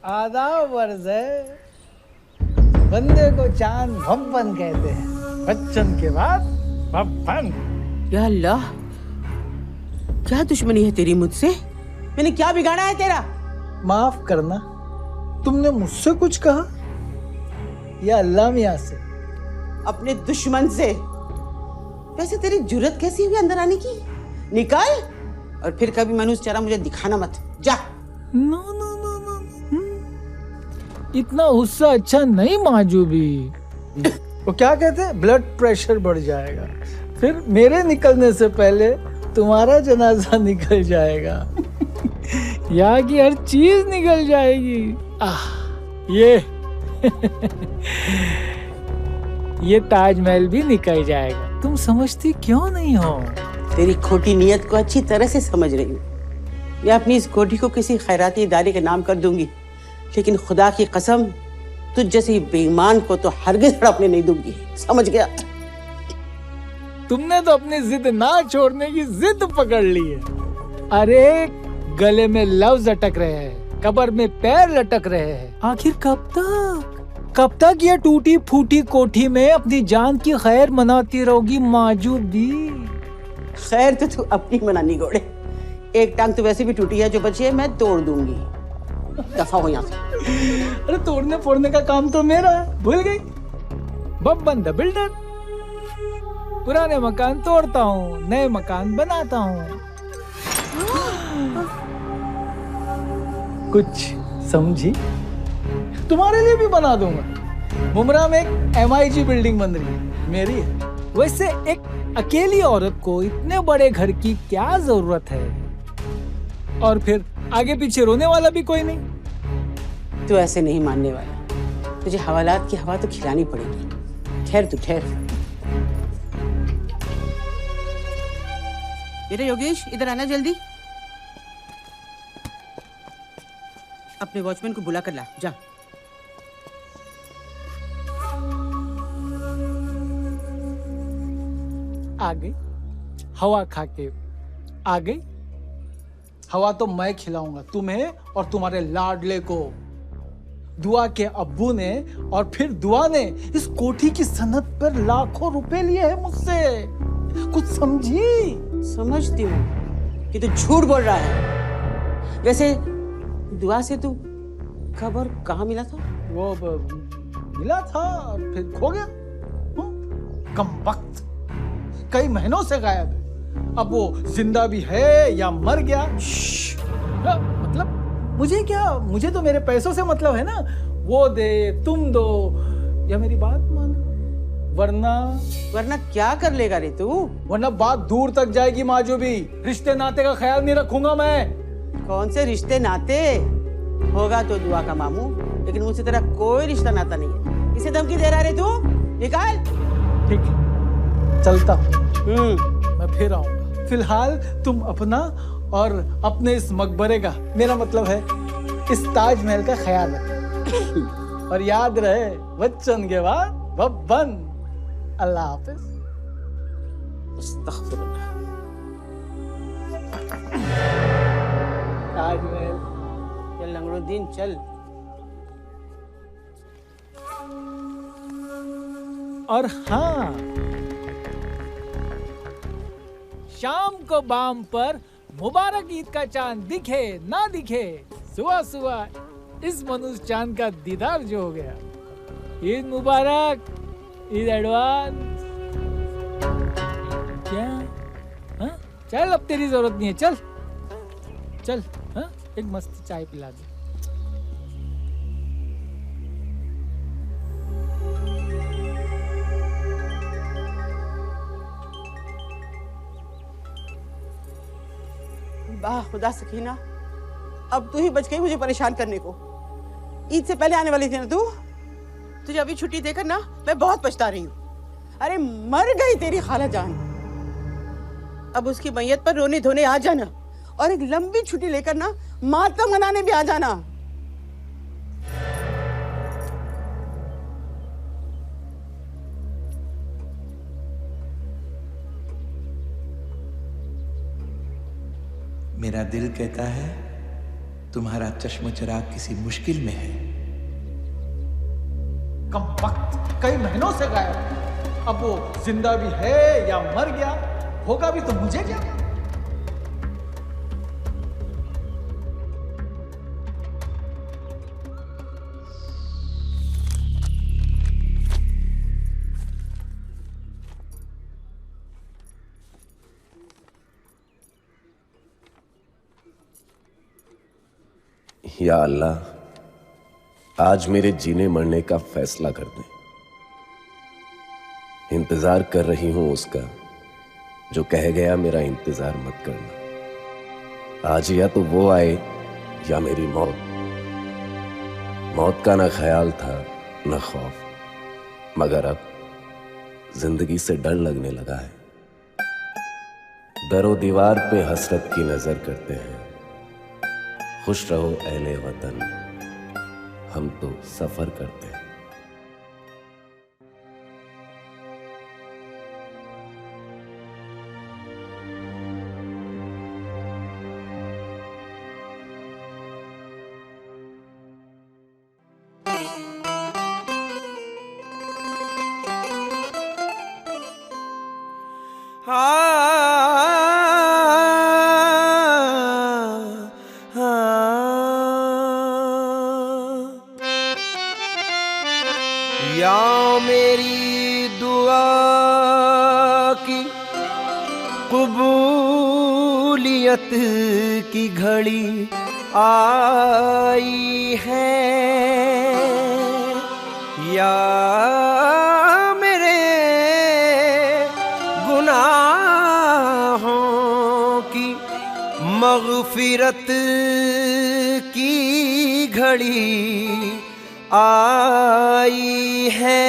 आदाब वर्ज है। बंदे को चांद भप्पन कहते हैं, बच्चन के बाद भप्पन। या अल्लाह, क्या दुश्मनी है तेरी मुझसे? मैंने क्या बिगाड़ा है तेरा? माफ करना, तुमने मुझसे कुछ कहा या अल्लाह मियां से? अपने दुश्मन से। वैसे तेरी जुर्रत कैसी हुई अंदर आने की? निकल, और फिर कभी मनुष्य चेहरा मुझे दिखाना मत। जा। नो नो नो नो, इतना गुस्सा अच्छा नहीं माजूबी। वो क्या कहते हैं, ब्लड प्रेशर बढ़ जाएगा, फिर मेरे निकलने से पहले तुम्हारा जनाजा निकल जाएगा। यहाँ की हर चीज निकल जाएगी। ये ताजमहल भी निकल जाएगा। तुम समझती क्यों नहीं हो? तेरी खोटी नीयत को अच्छी तरह से समझ रही हूँ। मैं अपनी इस कोठी को किसी खैराती इदारे के नाम कर दूंगी, लेकिन खुदा की कसम, तुझ जैसे बेईमान को तो हरगिज़ हड़पने नहीं दूंगी। समझ गया? तुमने तो अपनी जिद ना छोड़ने की जिद पकड़ ली है। अरे गले में लफ्ज अटक रहे हैं, कब्र में पैर लटक रहे हैं। आखिर कब तक ये टूटी फूटी कोठी में अपनी जान की खैर मनाती रहोगी माजूबी? खैर तो तू अपनी मनानी घोड़े। एक टांग तो वैसे भी टूटी है, जो बची है मैं तोड़ दूंगी। दफा हो यहाँ से। अरे तोड़ने फोड़ने का काम तो मेरा है, भूल गई? Babban the builder. पुराने मकान तोड़ता हूँ, नए मकान बनाता हूँ। कुछ समझी? तुम्हारे लिए भी बना दूंगा। मुमरा में एक MIG बिल्डिंग बन रही है, मेरी है। वैसे एक अकेली औरत को इतने बड़े घर की क्या जरूरत है? और फिर आगे पीछे रोने वाला भी कोई नहीं। तू ऐसे नहीं मानने वाला। तुझे हवालात की हवा तो खिलानी पड़ेगी। ठहर तू, ठहर। बेटे योगेश, इधर आना जल्दी। अपने वॉचमैन को बुला कर ला, जा। आ गई हवा खा के। आ गई हवा तो मैं खिलाऊंगा तुम्हें और तुम्हारे लाडले को। दुआ के अब्बू ने और फिर दुआ ने इस कोठी की सनत पर लाखों रुपए लिए हैं मुझसे। कुछ समझी? समझती हूँ कि तू झूठ बोल रहा है। वैसे दुआ से तू कब और कहाँ मिला था? वो मिला था फिर खो गया। कमबख्त, कई महीनों से गायब है। अब वो जिंदा भी है या मर गया, मतलब मुझे क्या? मुझे तो मेरे पैसों से मतलब है ना। वो दे, तुम दो, या मेरी बात मानो, वरना क्या कर लेगा रे तू? वरना बात दूर तक जाएगी माजूबी। रिश्ते नाते का ख्याल नहीं रखूंगा मैं। कौन से रिश्ते नाते? होगा तो दुआ का मामू, लेकिन मुझसे तेरा कोई रिश्ता नाता नहीं है। इसे धमकी दे रहा रे तू? निकाल। ठीक है, चलता हूँ। मैं फिर आऊंगा। फिलहाल तुम अपना और अपने इस मकबरे का, मेरा मतलब है इस ताजमहल का ख्याल रख। और याद रहे, बच्चन के बाद बब्बन। अल्लाह हाफिज। अस्तगफिरुल्लाह। ताजमहल सांगड़ुद्दीन चल। और हाँ, शाम को बाम पर मुबारक ईद का चांद दिखे ना दिखे, सुबह सुबह इस मनुष्य चांद का दीदार जो हो गया। ईद मुबारक, ईद एडवांस। क्या? हाँ? चल अब तेरी जरूरत नहीं है, चल चल। हाँ? एक मस्त चाय पिला दे। वाह खुदा सकीना, अब तू ही बच गई मुझे परेशान करने को। ईद से पहले आने वाली थी ना तू। तुझे अभी छुट्टी देकर ना मैं बहुत पछता रही हूँ। अरे मर गई तेरी खाला जान। अब उसकी मैयत पर रोने धोने आ जाना और एक लंबी छुट्टी लेकर ना मातम मनाने भी आ जाना। मेरा दिल कहता है तुम्हारा चश्म चिराग किसी मुश्किल में है। कम वक्त कई महीनों से गायब, अब वो जिंदा भी है या मर गया, होगा भी तो मुझे क्या। या अल्लाह, आज मेरे जीने मरने का फैसला कर दे। इंतजार कर रही हूं उसका जो कह गया मेरा इंतजार मत करना। आज या तो वो आए या मेरी मौत। मौत का ना ख्याल था ना खौफ, मगर अब जिंदगी से डर लगने लगा है। दरो दीवार पे हसरत की नजर करते हैं। खुश रहो अहले वतन, हम तो सफर करते हैं। या मेरी दुआ की कबूलियत की घड़ी आई है, या मेरे गुनाहों की मग़फ़िरत की घड़ी आई है।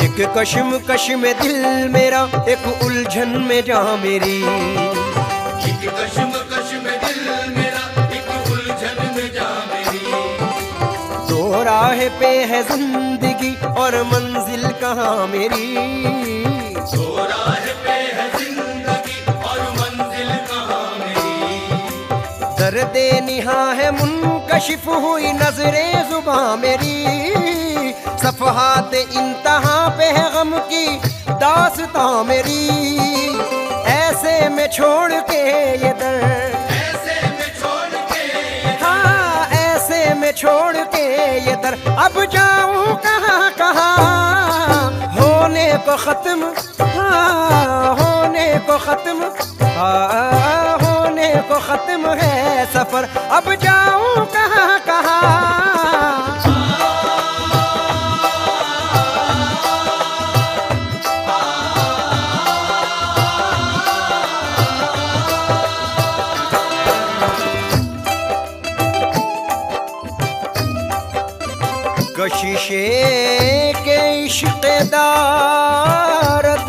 एक कश्मकश में दिल मेरा, एक उलझन में जा मेरी। एक कश्मकश में दिल मेरा, एक उलझन में जा मेरी। दो राह पे है जिंदगी और मंजिल कहाँ मेरी। दो राह पे है जिंदगी और मंजिल कहाँ मेरी। दर्दे निहा है मुनकशिफ हुई नजरे जुबां मेरी। सफ़हात इंतहा पे है गम की दास्तां मेरी। ऐसे में छोड़ के ये दर, ऐसे में छोड़ के, हाँ ऐसे में छोड़ के ये दर, अब जाऊं कहाँ कहाँ। होने को खत्म, हाँ होने को खत्म, हाँ होने को खत्म है सफर, अब जाऊं कहाँ कहाँ। कशिशे के इश्क़ दारद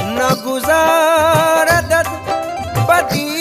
न गुज़ारदद बदी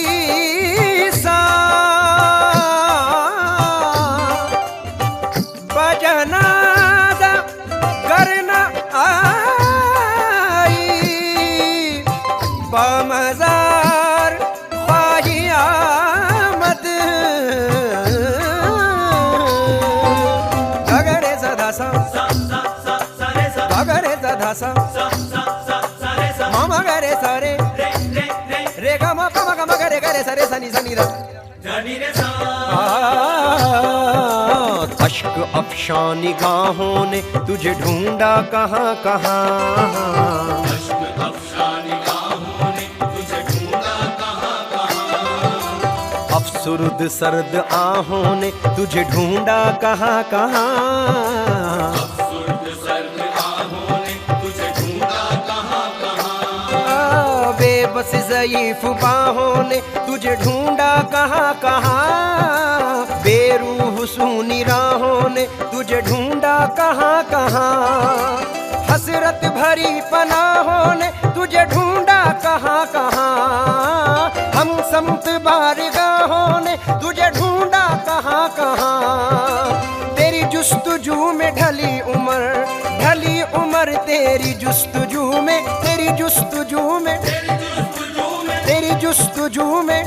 सरे सरे सनी सनी रा धनी रे सा अश्क अफशां निगाहों ने तुझे ढूंढा कहाँ कहाँ अश्क अफशां निगाहों ने तुझे ढूंढा कहाँ कहाँ अफसुर्द सर्द आहों ने तुझे ढूंढा कहाँ कहाँ अफसुर्द सर्द आहों ने तुझे ढूंढा कहाँ कहाँ बेबस ज़ईफ़ बाहों ने तुझे ढूंढा कहाँ कहाँ बेरूह सूनी राहों ने तुझे ढूंढा कहाँ कहाँ हसरत भरी पनाहों ने तुझे ढूंढा कहाँ कहाँ हम समत बारगाहों ने तुझे ढूंढा कहाँ कहाँ तेरी जुस्तजू में ढली उम्र तेरी जुस्तजू में तेरी जुस्तजू में तेरी जुस्तजू में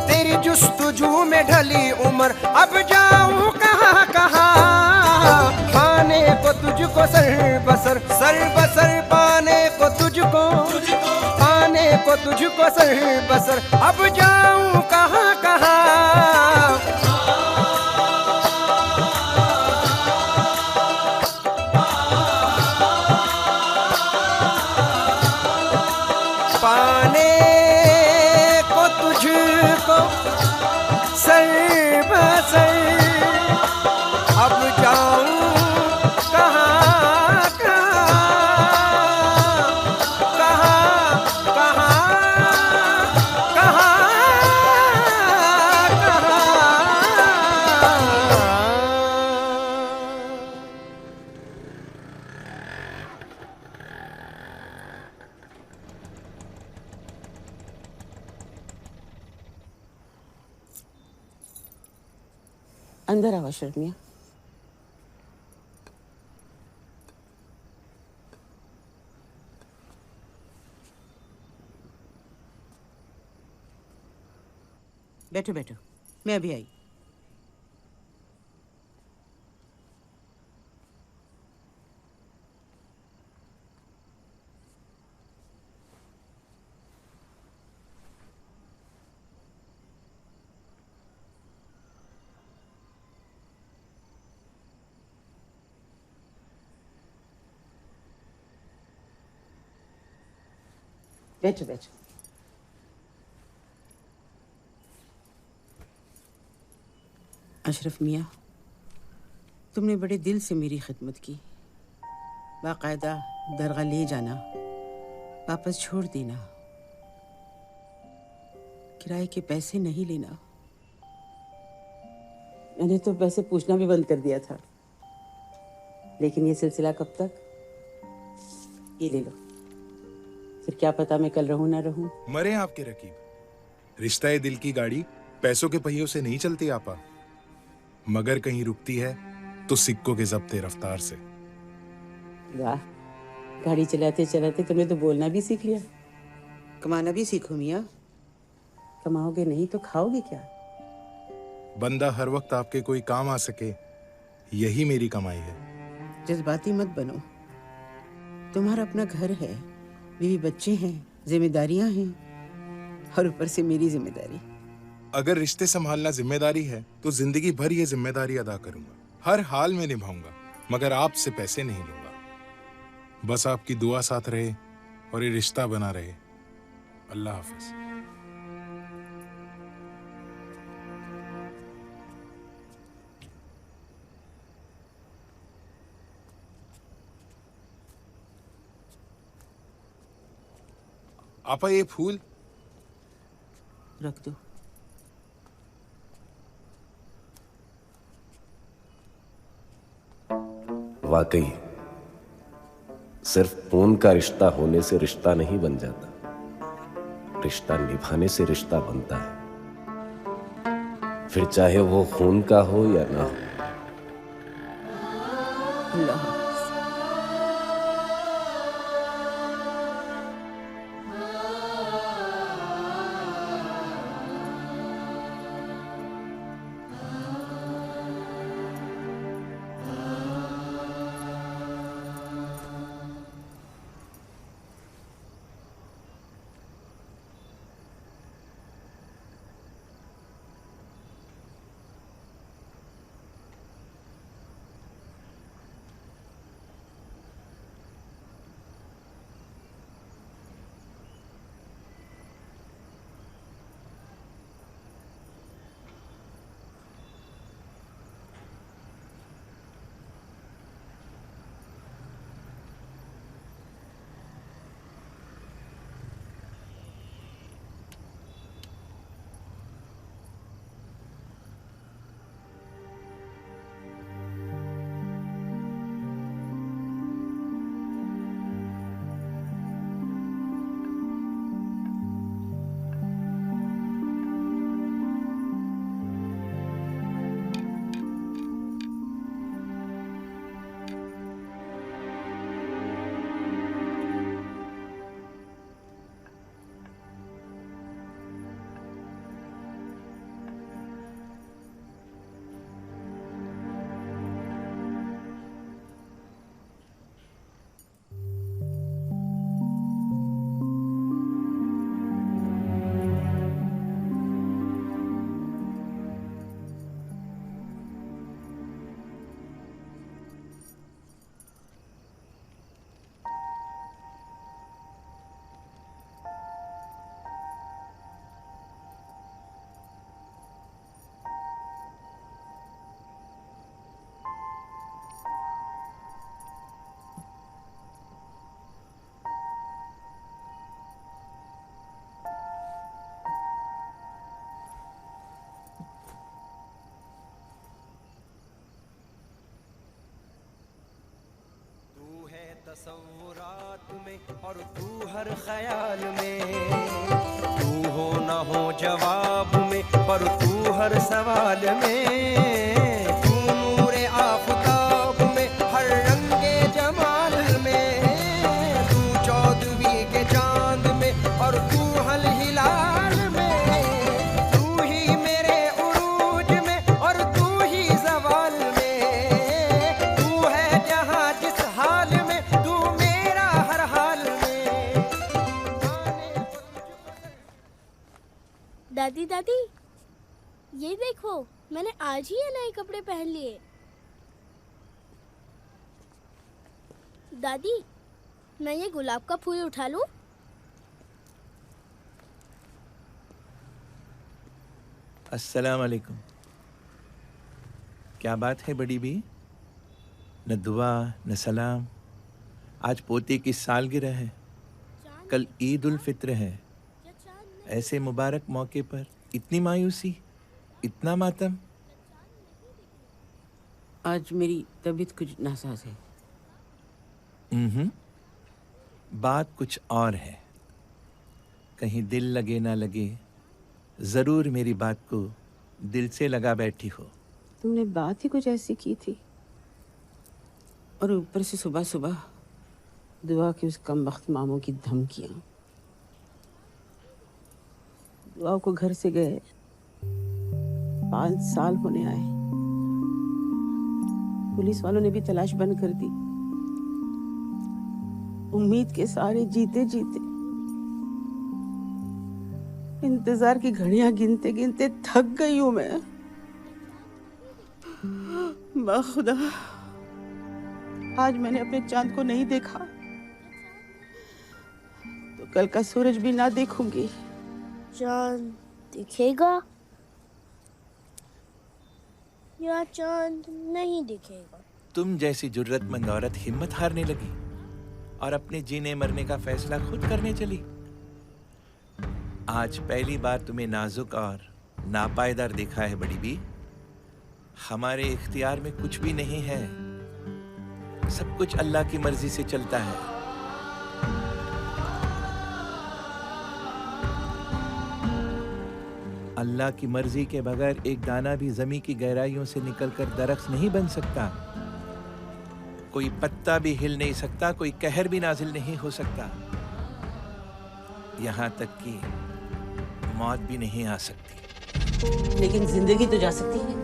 तेरी जुस्तजू में ढली उम्र अब जाऊं कहाँ कहाँ पाने को तुझको सर बसर पाने को तुझको सर बसर अब जाऊं कहाँ कहाँ पाने को तुझको सर बसर अब जाऊं कहाँ अंदर आओ अशरफ मियां। बैठो बैठो, मैं अभी आई। बैठो बैठो। अशरफ मियाँ, तुमने बड़े दिल से मेरी खिदमत की। बाकायदा दरगाह ले जाना, वापस छोड़ देना, किराए के पैसे नहीं लेना। मैंने तो पैसे पूछना भी बंद कर दिया था, लेकिन ये सिलसिला कब तक? ये ले लो, फिर क्या पता मैं कल रहूं ना रहूं। मरे आपके रकीब, रिश्ता दिल की गाड़ी पैसों के पहियों से नहीं चलती आपा, मगर कहीं रुकती है तो सिक्कों के जब्ते रफ्तार से। वाह, गाड़ी चलाते चलाते तुमने तो बोलना भी सीख लिया। कमाना भी सीखो मियाँ, कमाओगे नहीं तो खाओगे क्या? बंदा हर वक्त आपके कोई काम आ सके, यही मेरी कमाई है। जज्बाती मत बनो, तुम्हारा अपना घर है, बीवी बच्चे हैं, जिम्मेदारियां हैं, और ऊपर से मेरी जिम्मेदारी। अगर रिश्ते संभालना जिम्मेदारी है तो जिंदगी भर ये जिम्मेदारी अदा करूंगा, हर हाल में निभाऊंगा, मगर आपसे पैसे नहीं लूंगा। बस आपकी दुआ साथ रहे और ये रिश्ता बना रहे। अल्लाह हाफिज। आपा ये फूल रख दो। वाकई सिर्फ खून का रिश्ता होने से रिश्ता नहीं बन जाता, रिश्ता निभाने से रिश्ता बनता है, फिर चाहे वो खून का हो या ना हो। अल्लाह और तू हर ख्याल में, तू हो न हो जवाब में, पर तू हर सवाल में, तू नूरे आफताब में, हर रंगे जमाल में, तू चौदहवीं के चांद में, और तू हल हिलाल में, तू ही मेरे उरूज में, और तू ही ज़वाल में, तू है जहाँ जिस हाल में, तू मेरा हर हाल में। दादी दादी, ये देखो, मैंने आज ही ये नए कपड़े पहन लिए। दादी, मैं ये गुलाब का फूल उठा लूं? अस्सलाम वालेकुम। क्या बात है बड़ी भी? न दुआ न सलाम। आज पोते की सालगिरह है, कल ईद उल फित्र है। ऐसे मुबारक मौके पर इतनी मायूसी, इतना मातम। आज मेरी तबीयत कुछ नासाज है। बात कुछ और है। कहीं दिल लगे ना लगे, जरूर मेरी बात को दिल से लगा बैठी हो। तुमने बात ही कुछ ऐसी की थी, और ऊपर से सुबह सुबह दुआ की उस कमबख्त मामों की धमकियां। दुआ को घर से गए 5 साल होने आए। पुलिस वालों ने भी तलाश बंद कर दी। उम्मीद के सारे जीते जीते इंतजार की घड़ियां गिनते गिनते थक गई हूं मैं। खुदा, आज मैंने अपने चांद को नहीं देखा तो कल का सूरज भी ना देखूंगी। चांद दिखेगा या चांद नहीं दिखेगा? तुम जैसी जुर्रतमंद औरत हिम्मत हारने लगी और अपने जीने मरने का फैसला खुद करने चली। आज पहली बार तुम्हें नाजुक और नापायदार देखा है बड़ी बी। हमारे इख्तियार में कुछ भी नहीं है, सब कुछ अल्लाह की मर्जी से चलता है। अल्लाह की मर्जी के बगैर एक दाना भी जमीन की गहराइयों से निकलकर दरख्त नहीं बन सकता। कोई पत्ता भी हिल नहीं सकता, कोई कहर भी नाजिल नहीं हो सकता, यहाँ तक कि मौत भी नहीं आ सकती। लेकिन जिंदगी तो जा सकती है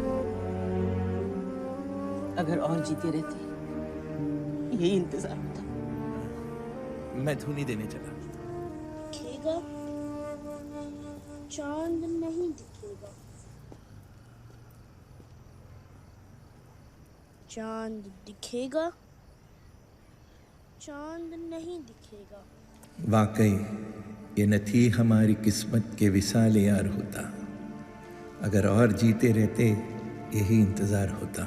अगर और जीते रहते। यही इंतजार होता। मैं धुनी देने चला। दिखेगा, चांद नहीं दिखेगा। चांद दिखेगा, चांद नहीं दिखेगा। वाकई ये न थी हमारी किस्मत के विसाल यार होता। अगर और जीते रहते यही इंतजार होता।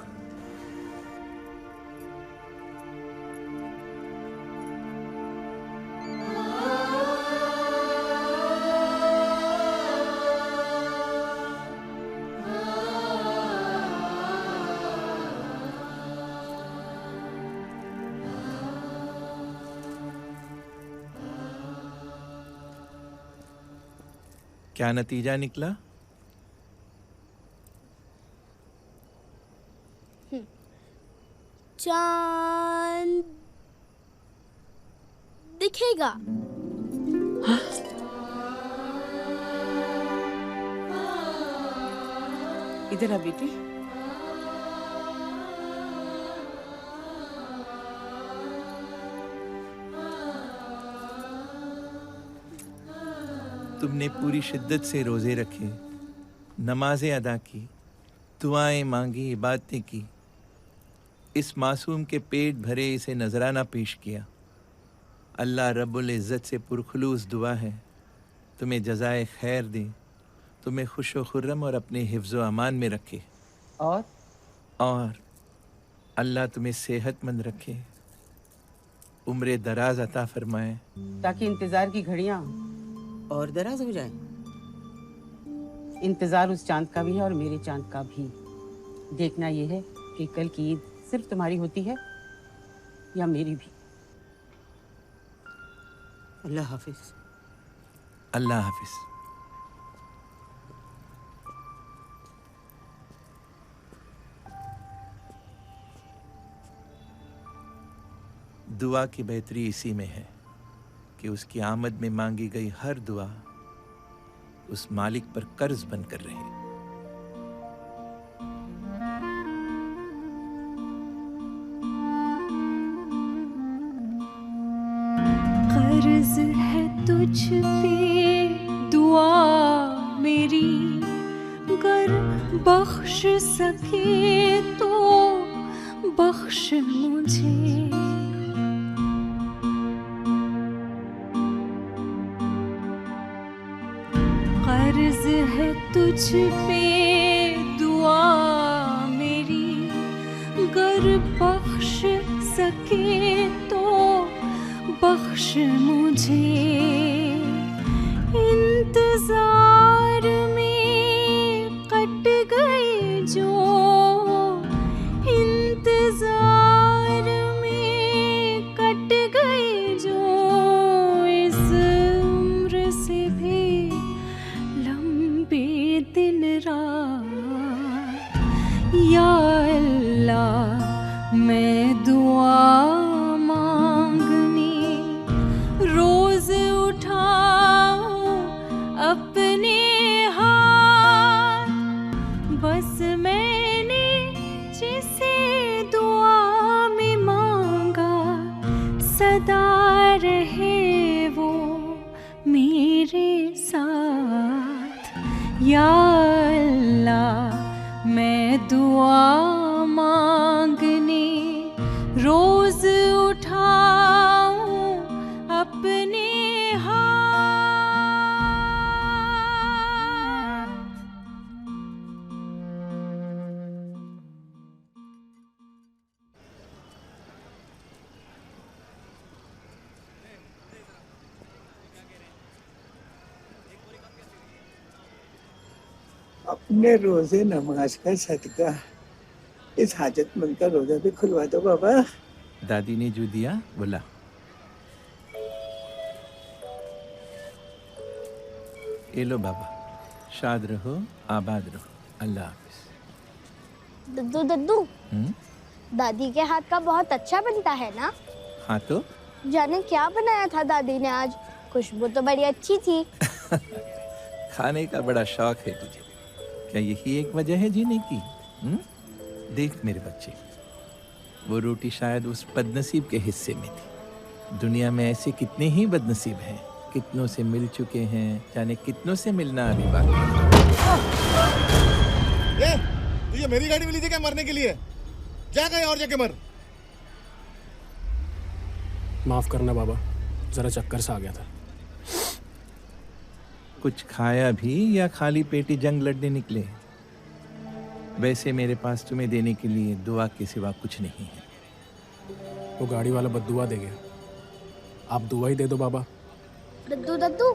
क्या नतीजा निकला? चांद दिखेगा। इधर आ बेटी। तुमने पूरी शिद्दत से रोजे रखे, नमाजें अदा की, दुआएं मांगी, इबादतें की, इस मासूम के पेट भरे इसे नजराना पेश किया। अल्लाह रब्बुल इज़्ज़त से पुरखुलूस दुआ है तुम्हें जज़ाए खैर दे, तुम्हें खुश व खुर्रम और अपने हिफ्ज़ व अमान में रखे। और अल्लाह तुम्हें सेहतमंद रखे, उम्र दराज अता फरमाए, ताकि इंतजार की घड़ियां और दराज हो जाए। इंतजार उस चांद का भी है और मेरे चांद का भी। देखना यह है कि कल की ईद सिर्फ तुम्हारी होती है या मेरी भी। अल्लाह हाफिज। अल्लाह हाफिज। दुआ की बेहतरी इसी में है कि उसकी आमद में मांगी गई हर दुआ उस मालिक पर कर्ज बनकर रहे। कर्ज है तुझ पे दुआ मेरी, गर बख्श सके तो बख्श मुझे। कर्ज है तुझ पे दुआ मेरी, गर बख्श सके तो बख्श मुझे। इंतजार में कट गई जो, इंतजार में कट गई जो, इस उम्र से भी लंबे दिन रात। या अल्लाह मैं दुआ रोज उठाऊं अपने हाथ, बस मैंने जिसे दुआ में मांगा सदा रहे वो मेरे साथ। या अल्लाह मैं दुआ मांगने रोज उठाऊं अपने हाथ। अपने रोजे नमाज का सदका इस हाजतमंद का रोजा भी खुलवा दो बाबा। दादी ने जो दिया बोला। ये लो बाबा, शाद रहो आबाद रहो। अल्लाह हाफिज। दद्दू दद्दू, दादी के हाथ का बहुत अच्छा बनता है ना? हाँ तो जाने क्या बनाया था दादी ने आज, खुशबू तो बड़ी अच्छी थी। खाने का बड़ा शौक है तुझे, क्या यही एक वजह है जीने की? देख मेरे बच्चे, वो रोटी शायद उस बदनसीब के हिस्से में थी। दुनिया में ऐसे कितने ही बदनसीब हैं, कितनों से मिल चुके हैं, जाने कितनों से मिलना अभी बाकी है। तू ये मेरी गाड़ी में ली थी क्या मरने के लिए? जा कहीं और जाके मर। माफ करना बाबा, जरा चक्कर सा आ गया था। कुछ खाया भी या खाली पेटी जंग लड़ने निकले? वैसे मेरे पास तुम्हें देने के लिए दुआ के सिवा कुछ नहीं है। वो गाड़ी वाला बद्दुआ दे गया, आप दुआ ही दे दो बाबा। दद्दू दद्दू,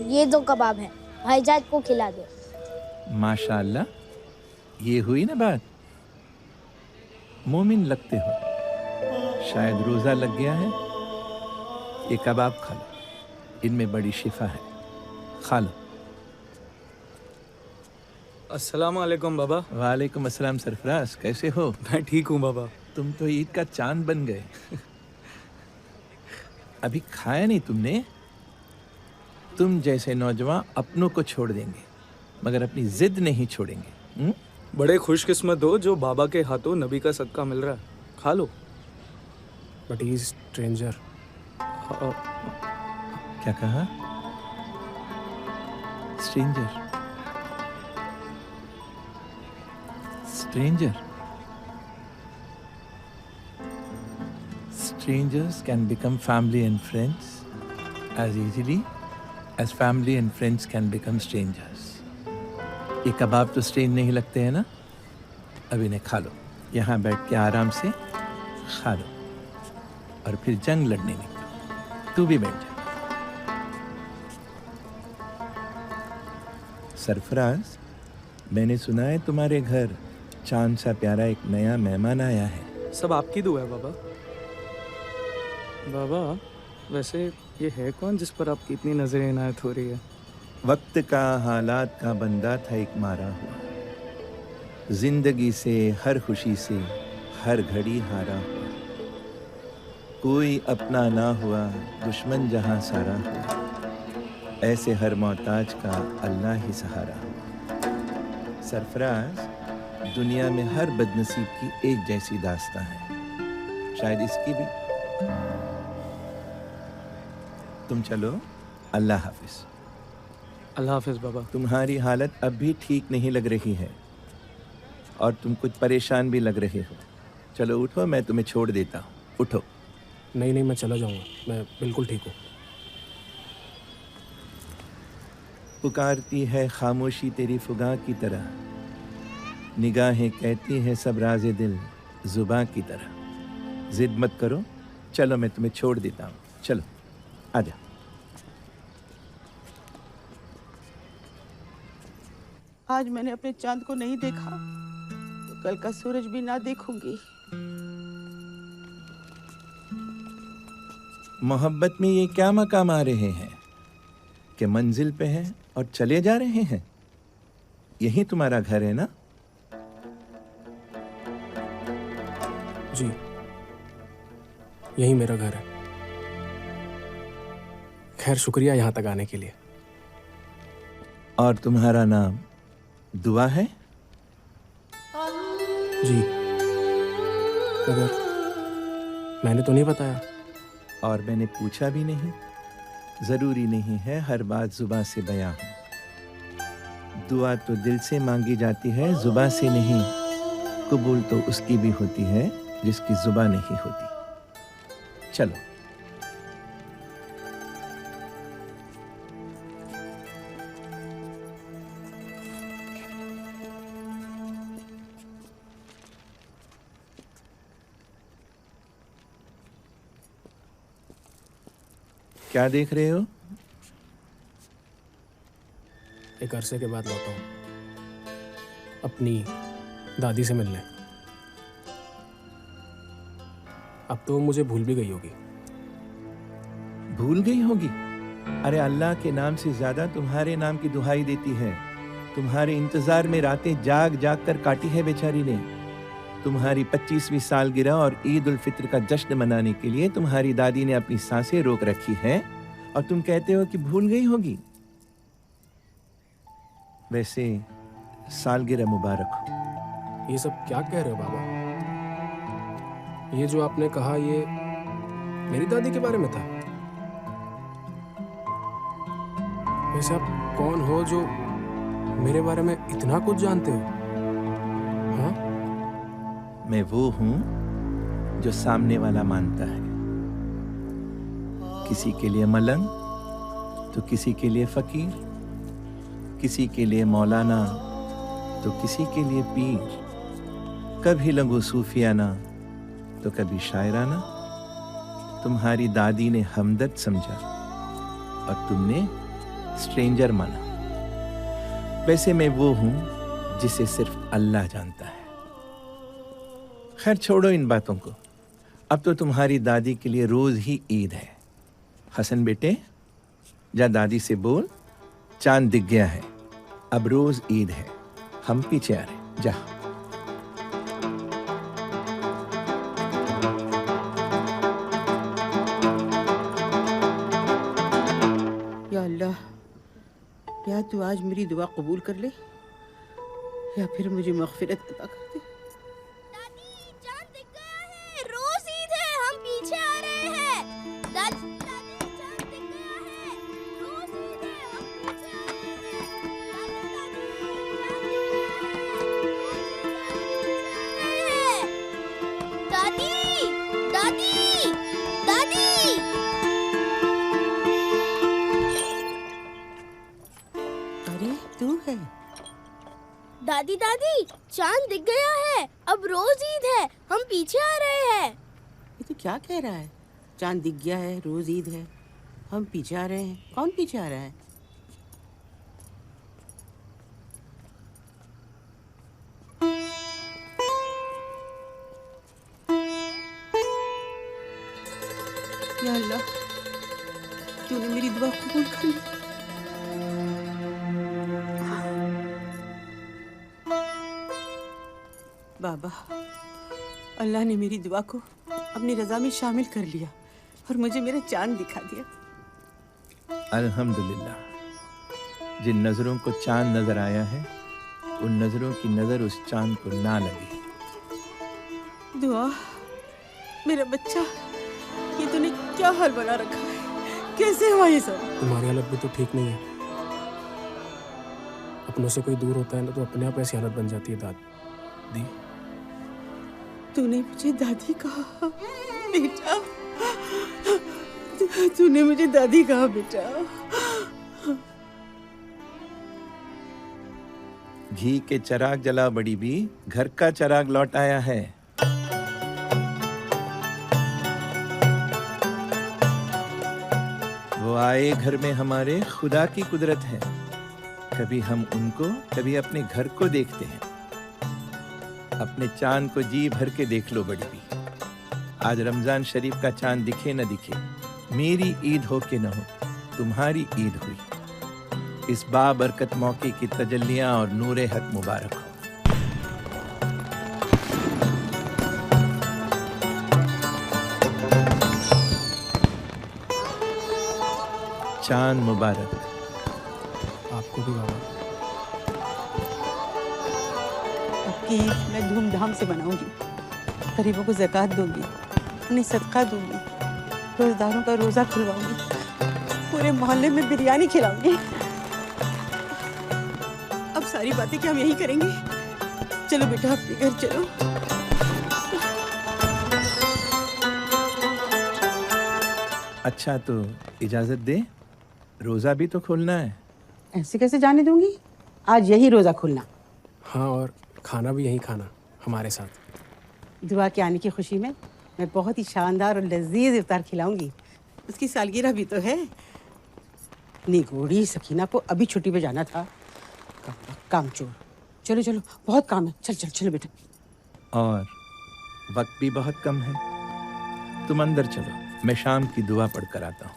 ये दो कबाब है, भाईजान को खिला दो। माशाअल्लाह, ये हुई ना बात। मोमिन लगते हो, शायद रोजा लग गया है। ये कबाब खा लो, इनमें बड़ी शिफा है, खा लो। अस्सलाम वालेकुम बाबा। वालेकुम अस्सलाम सरफराज, कैसे हो? मैं ठीक हूँ बाबा। तुम तो ईद का चांद बन गए। अभी खाया नहीं तुमने? तुम जैसे नौजवान अपनों को छोड़ देंगे मगर अपनी जिद नहीं छोड़ेंगे। बड़े खुशकिस्मत हो जो बाबा के हाथों नबी का सदका मिल रहा है, खा लो। But he is stranger. क्या कहा? Stranger? Stranger? Strangers can become family and friends as easily as family and friends can become strangers. ये कबाब तो स्ट्रेंज नहीं लगते हैं ना? अब इन्हें खा लो, यहाँ बैठ के आराम से खा लो और फिर जंग लड़ने निकलो। तू भी बैठ जा। सरफराज, मैंने सुना है तुम्हारे घर चांद सा प्यारा एक नया मेहमान आया है। सब आपकी दुआ है बाबा। बाबा, वैसे ये है कौन जिस पर आपकी इतनी नजर इनायत हो रही है? वक्त का हालात का बंदा था एक मारा हुआ, जिंदगी से हर खुशी से हर घड़ी हारा हुआ, कोई अपना ना हुआ दुश्मन जहां सारा हुआ, ऐसे हर मोहताज का अल्लाह ही सहारा हुआ। सरफराज, दुनिया में हर बदनसीब की एक जैसी दास्तां है, शायद इसकी भी। तुम चलो, अल्लाह हाफिज। अल्लाह हाफिज बाबा। तुम्हारी हालत अब भी ठीक नहीं लग रही है और तुम कुछ परेशान भी लग रहे हो। चलो उठो, मैं तुम्हें छोड़ देता हूँ। उठो। नहीं, मैं चला जाऊंगा, मैं बिल्कुल ठीक हूँ। पुकारती है खामोशी तेरी फुगा की तरह, निगाहें कहती है सब राज़े दिल जुबां की तरह। जिद मत करो, चलो मैं तुम्हें छोड़ देता हूँ। चलो आजा। आज मैंने अपने चांद को नहीं देखा तो कल का सूरज भी ना देखूंगी। मोहब्बत में ये क्या मकाम आ रहे हैं कि मंजिल पे हैं और चले जा रहे हैं? यही तुम्हारा घर है ना? जी, यही मेरा घर है। खैर, शुक्रिया यहाँ तक आने के लिए। और तुम्हारा नाम दुआ है? जी, मगर मैंने तो नहीं बताया। और मैंने पूछा भी नहीं। जरूरी नहीं है हर बात जुबां से बयां हो। दुआ तो दिल से मांगी जाती है, जुबां से नहीं। कबूल तो उसकी भी होती है जिसकी जुबां नहीं होती। चलो। क्या देख रहे हो? एक अरसे के बाद लौटा हूँ अपनी दादी से मिलने। अब तो वो मुझे भूल भी गई होगी। भूल गई होगी? अरे अल्लाह के नाम से ज्यादा तुम्हारे नाम की दुहाई देती है। तुम्हारे इंतजार में रातें जाग जाग कर काटी है बेचारी ने। तुम्हारी 25वीं सालगिरह और ईद उल फित्र का जश्न मनाने के लिए तुम्हारी दादी ने अपनी सांसें रोक रखी हैं और तुम कहते हो कि भूल गई होगी। वैसे सालगिरह मुबारक हो। ये सब क्या कह रहे हो बाबा? ये जो आपने कहा ये मेरी दादी के बारे में था? वैसे आप कौन हो जो मेरे बारे में इतना कुछ जानते हो? हाँ? मैं वो हूं जो सामने वाला मानता है। किसी के लिए मलंग तो किसी के लिए फकीर, किसी के लिए मौलाना तो किसी के लिए पीर, कभी लंगो सूफियाना तो कभी शायराना। तुम्हारी दादी ने हमदर्द समझा और तुमने स्ट्रेंजर माना। वैसे मैं वो हूं जिसे सिर्फ अल्लाह जानता है। खैर छोड़ो इन बातों को। अब तो तुम्हारी दादी के लिए रोज ही ईद है। हसन बेटे, जा दादी से बोल चांद दिख गया है, अब रोज ईद है, हम पीछे आ रहे। जा। या अल्लाह, या तू आज मेरी दुआ कबूल कर ले या फिर मुझे मग़फ़िरत अता कर दे। रोज ईद है, हम पीछे आ रहे हैं। दादी चांद दिख गया है, रोज ईद है, हम पीछे आ रहे हैं। दादी दादी दादी। अरे तू है? दादी दादी, चांद दिख गया है, अब रोज ईद है, हम पीछे आ रहे हैं। ये तो क्या कह रहा है? चांद दिख गया है, रोज ईद है, हम पीछे आ रहे हैं। कौन पीछे आ रहा है? बाबा, अल्लाह ने मेरी दुआ को अपनी रजा में शामिल कर लिया और मुझे मेरा चांद दिखा दिया। अल्हम्दुलिल्लाह। जिन नजरों को चांद नजर आया है, उन नजरों की नजर उस चांद को ना लगे। दुआ, मेरा बच्चा, ये तूने क्या हाल बना रखा है? कैसे हुआ ये सब? तुम्हारी हालत भी तो ठीक नहीं है। अपनों से कोई दूर होता है ना तो अपने आप ऐसी हालत बन जाती है दादी। तूने मुझे दादी कहा बेटा, तूने मुझे दादी कहा बेटा। घी के चिराग जला बड़ी भी, घर का चिराग लौट आया है। वो आए घर में हमारे खुदा की कुदरत है। कभी हम उनको, कभी अपने घर को देखते हैं। अपने चांद को जी भर के देख लो बड़ी भी। आज रमजान शरीफ का चांद दिखे न दिखे, मेरी ईद हो के न हो, तुम्हारी ईद हुई। इस बाबरकत मौके की तजल्लियां और नूरे हक मुबारक हो। चांद मुबारक। आपको भी बाबा। आपकी ईद मैं धूमधाम से मनाऊंगी। गरीबों को ज़कात दूंगी, उन्हें सदका दूंगी, रोजदारों का रोजा खुलवाऊंगी, पूरे मोहल्ले में बिरयानी खिलाऊंगी। अब सारी बातें क्या हम यही करेंगे? चलो बेटा अपने घर चलो। अच्छा तो इजाजत दे, रोजा भी तो खोलना है। ऐसे कैसे जाने दूंगी? आज यही रोजा खुलना। हाँ, और खाना भी यही खाना हमारे साथ। दुआ के आने की खुशी में मैं बहुत ही शानदार और लजीज इफ्तार खिलाऊंगी। उसकी सालगिरह भी तो है। निगोड़ी सकीना को अभी छुट्टी पे जाना था। काम चोर। चलो चलो, बहुत काम है। चल चल चलो बेटा। और वक्त भी बहुत कम है। तुम अंदर चलो, मैं शाम की दुआ पढ़कर आता हूँ।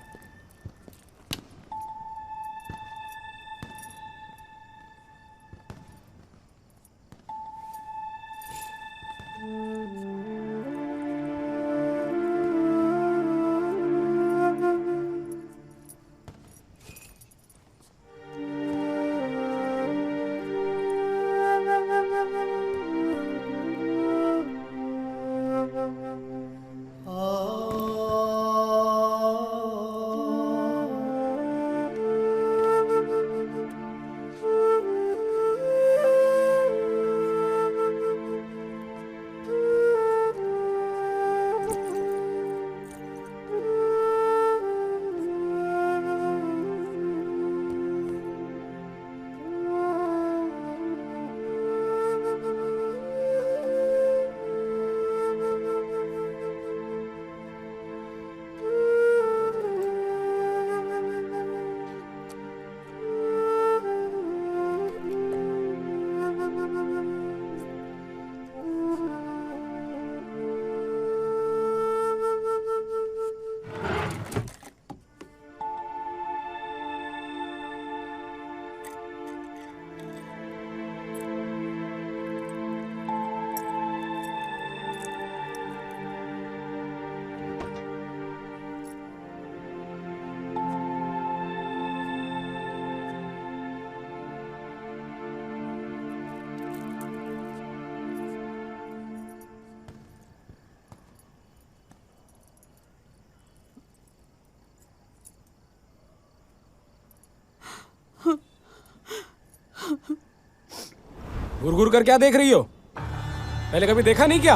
घुर कर क्या देख रही हो? पहले कभी देखा नहीं क्या?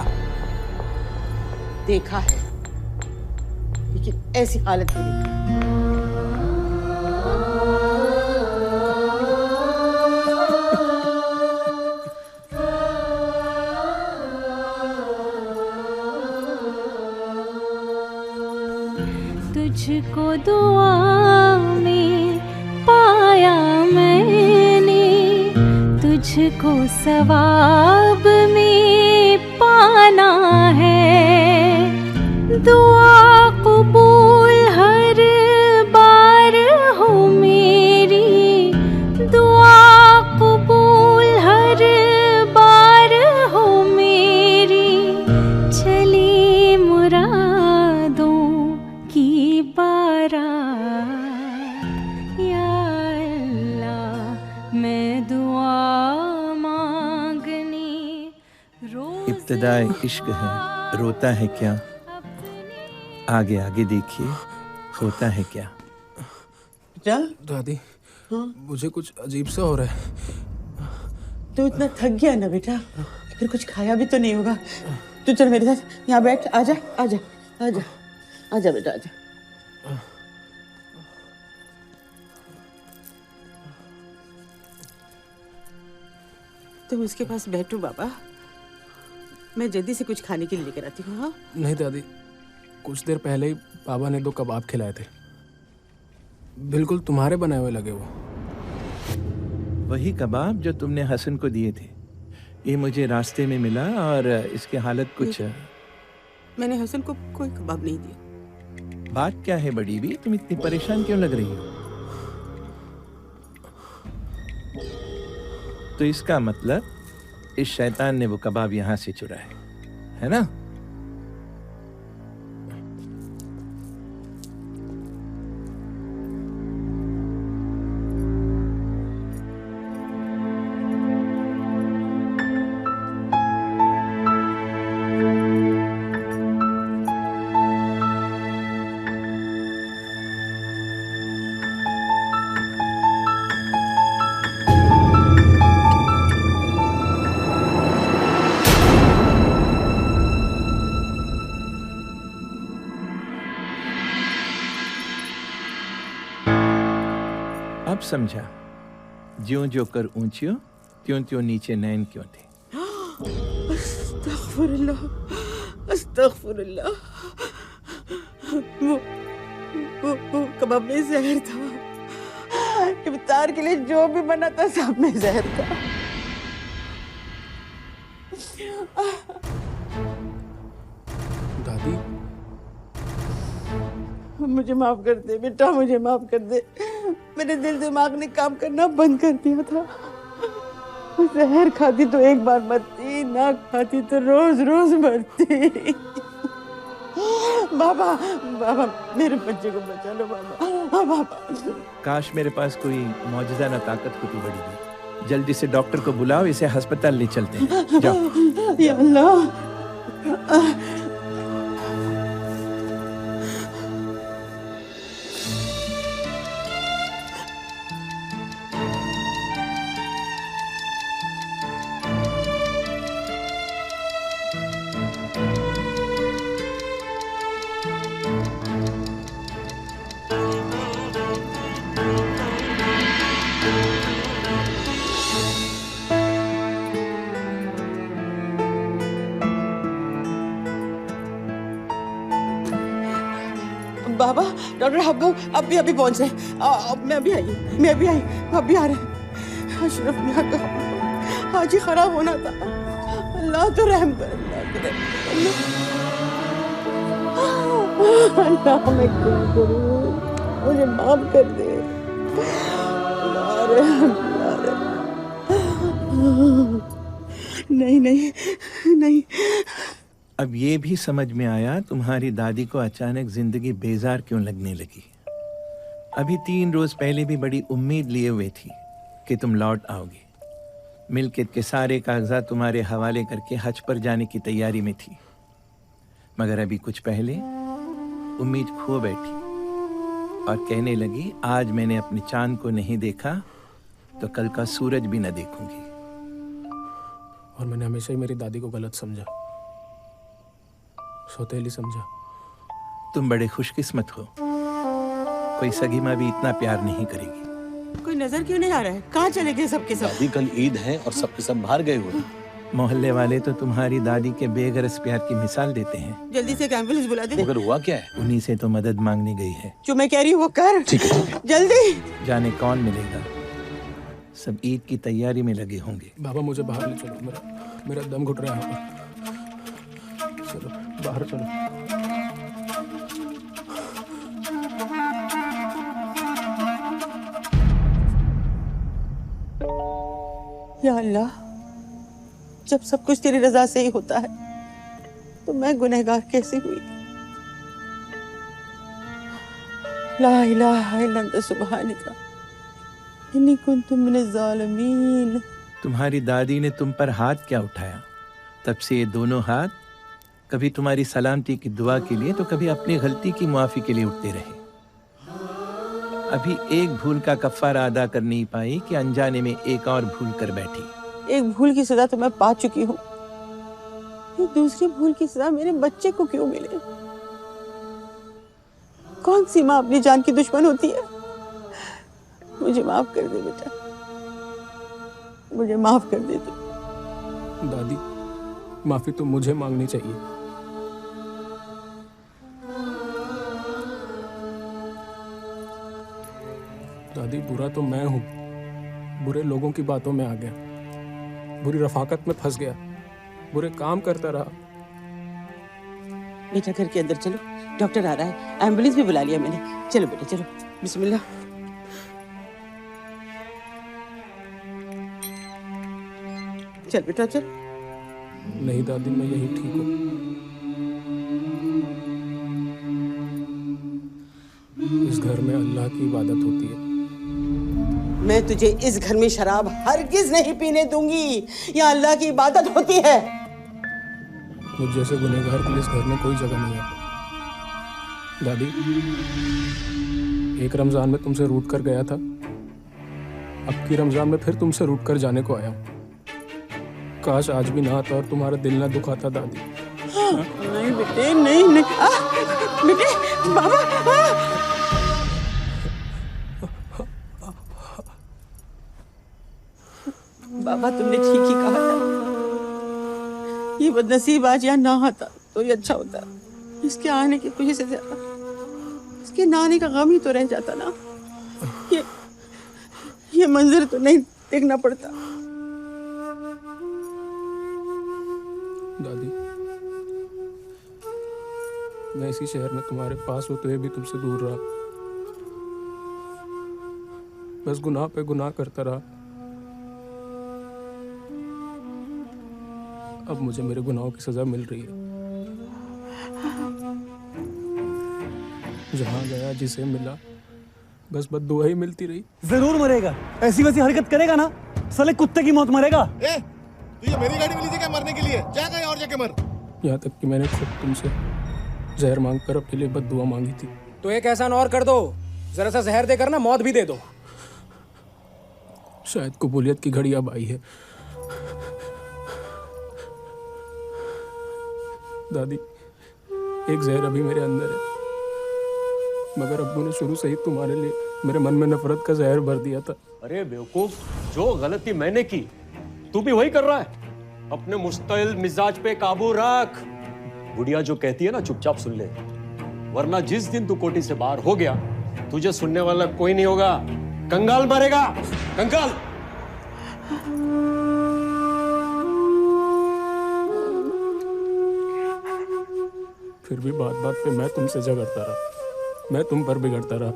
देखा है, लेकिन ऐसी हालत में नहीं। तुझको दुआ में पाया मैंने, तुझको सवाब में पाना है। दुआ कबूल हर बार हो मेरी, दुआ कबूल हर बार हो मेरी। इब्तिदाए इश्क है, रोता है क्या, आगे आगे देखिए होता है क्या। क्या दादी, मुझे कुछ अजीब सा हो रहा है। तू इतना थक गया ना बेटा, फिर कुछ खाया भी तो नहीं होगा। तू चल मेरे साथ यहाँ बैठ, आजा आजा आजा आजा बेटा आजा। तुम उसके पास बैठो बाबा, मैं जल्दी से कुछ खाने के लिए लेकर आती हूँ। हाँ नहीं दादी, कुछ देर पहले ही बाबा ने 2 कबाब खिलाए थे, बिल्कुल तुम्हारे बनाए हुए लगे वो। वही कबाब जो तुमने हसन को दिए थे। ये मुझे रास्ते में मिला और इसकी हालत कुछ। मैंने हसन को कोई कबाब नहीं दिया। बात क्या है बड़ी भी, तुम इतनी परेशान क्यों लग रही हो? तो इसका मतलब इस शैतान ने वो कबाब यहां से चुराए, है ना? अब समझा, ज्यों ज्यों कर ऊंचियों त्यों त्यों नीचे नैन क्यों थे। अस्तगफुरुल्लाह, अस्तगफुरुल्लाह। वो कबाब में जहर था। इफ्तार के लिए जो भी बना था सब में जहर था। दादी, मुझे माफ कर दे बेटा, मुझे माफ कर दे। मेरे दिल दिमाग ने काम करना बंद कर दिया था। जहर खाती तो एक बार मरती, ना खाती तो रोज रोज मरती। बाबा बाबा, मेरे बच्चे को बचा लो बाबा। बाबा, काश मेरे पास कोई मौजूदा ना ताकत होती बड़ी भी। जल्दी से डॉक्टर को बुलाओ, इसे अस्पताल ले चलते हैं। जाओ। या अल्लाह। बाबा, डॉक्टर अब्बू अभी अभी पहुंच रहे हैं। मैं अभी आई, अभी आ रहे हैं। अशरफ मियां का आज ही खराब होना था। अल्लाह तो रहम कर, अल्लाह मैं क्या करूं, मुझे माफ कर दे। नहीं नहीं नहीं। अब ये भी समझ में आया तुम्हारी दादी को अचानक जिंदगी बेजार क्यों लगने लगी। अभी 3 रोज पहले भी बड़ी उम्मीद लिए हुए थी कि तुम लौट आओगे। मिल्कियत के सारे कागजात तुम्हारे हवाले करके हज पर जाने की तैयारी में थी, मगर अभी कुछ पहले उम्मीद खो बैठी और कहने लगी, आज मैंने अपने चांद को नहीं देखा तो कल का सूरज भी न देखूंगी। और मैंने हमेशा ही मेरी दादी को गलत समझा, सौतेली समझा। तुम बड़े खुशकिस्मत हो, कोई सगी माँ भी इतना प्यार नहीं करेगी। कोई नजर क्यों नहीं आ रहा है? कहाँ चले गए सबके सब? दादी कल ईद है और सबके सब बाहर गए हुए हैं। मोहल्ले वाले तो तुम्हारी दादी के बेगरज प्यार की मिसाल देते हैं। जल्दी से एक एम्बुलेंस बुला दे। मगर हुआ क्या है? उन्हीं से तो मदद मांगने गई है। जो मैं कह रही हूँ वो कर। ठीक है जल्दी। जाने कौन मिलेगा, सब ईद की तैयारी में लगे होंगे। बाबा मुझे बाहर ले चलो, मेरा दम घुट रहा है। चलो बाहर चलो। या अल्लाह, जब सब कुछ तेरी रजा से ही होता है तो मैं गुनहगार कैसे हुई। ला इलाहा इल्ला अंता सुब्हानका इन्नी कुन्तु मिनज़ ज़ालिमीन। तुम्हारी दादी ने तुम पर हाथ क्या उठाया, तब से ये दोनों हाथ कभी तुम्हारी सलामती की दुआ के लिए तो कभी अपनी गलती की मुआफी के लिए उठते रहे। अभी एक भूल का कफ़ारा अदा कर नहीं पाई कि अनजाने में एक और भूल कर बैठी। एक भूल की सजा तो मैं पा चुकी हूँ, एक दूसरी भूल की सजा मेरे बच्चे को क्यों मिले? कौन सी माँ अपनी जान की दुश्मन होती है? मुझे माफ कर दे बेटा, मुझे माफ कर दे तू। दादी, माफी तो मुझे मांगनी चाहिए। दादी, बुरा तो मैं हूं, बुरे लोगों की बातों में आ गया, बुरी रफाकत में फंस गया, बुरे काम करता रहा। बेटा घर के अंदर चलो, डॉक्टर आ रहा है, एम्बुलेंस भी बुला लिया मैंने। चलो बेटा चलो, बिस्मिल्लाह। चल बेटा चल। नहीं दादी, मैं यही ठीक हूँ। इस घर में अल्लाह की इबादत होती है। मैं तुझे इस घर में शराब हरगिज नहीं पीने दूंगी, यहाँ अल्लाह की इबादत होती है। मुझ जैसे गुनहगार के लिए इस घर में कोई जगह नहीं है। दादी, एक रमजान में तुमसे रूठ कर गया था, अब की रमजान में फिर तुमसे रूठ कर जाने को आया हूँ। काश आज भी ना आता और तुम्हारा दिल ना दुखाता दादी। नहीं बेटे, नहीं नहीं बेटे, बाबा बाबा तुमने ठीक ही कहा था, ये बदनसीब आज यहाँ ना आता तो ये अच्छा होता। इसके आने की खुशी से ज्यादा इसके ना आने का गम ही तो रह जाता ना। ये मंजर तो नहीं देखना पड़ता। दादी, मैं इसी शहर में तुम्हारे पास होते हुए भी तुमसे दूर रहा, बस गुनाह पे गुनाह करता रहा। अब मुझे मेरे गुनाहों की सजा मिल रही है। जहां गया जिसे मिला बस बद्दुआ ही मिलती रही। जरूर मरेगा, ऐसी वैसी हरकत करेगा ना साले कुत्ते की मौत मरेगा। तू ये मेरी गाड़ी मिली थी क्या मरने के लिए? जा कहीं और जाके मर। यहाँ तक कि मैंने खुद तुमसे जहर मांगकर अपने लिए बद्दुआ मांगी थी। तो एक एहसान और कर दो, जरा सा जहर देकर ना मौत भी दे दो। शायद कबूलियत की घड़ी अब आई है। दादी, एक जहर अभी मेरे अंदर है, मगर अब्बू ने शुरू से ही तुम्हारे लिए मेरे मन में नफरत का जहर भर दिया था। अरे बेवकूफ, जो गलती मैंने की तू भी वही कर रहा है। अपने मुस्तैल मिजाज पे काबू रख। बुढ़िया जो कहती है ना, चुपचाप सुन ले, वरना जिस दिन तू कोठी से बाहर हो गया तुझे सुनने वाला कोई नहीं होगा। कंगाल मरेगा, कंगाल। फिर भी बात बात पे मैं तुमसे झगड़ता रहा, मैं तुम पर बिगड़ता रहा,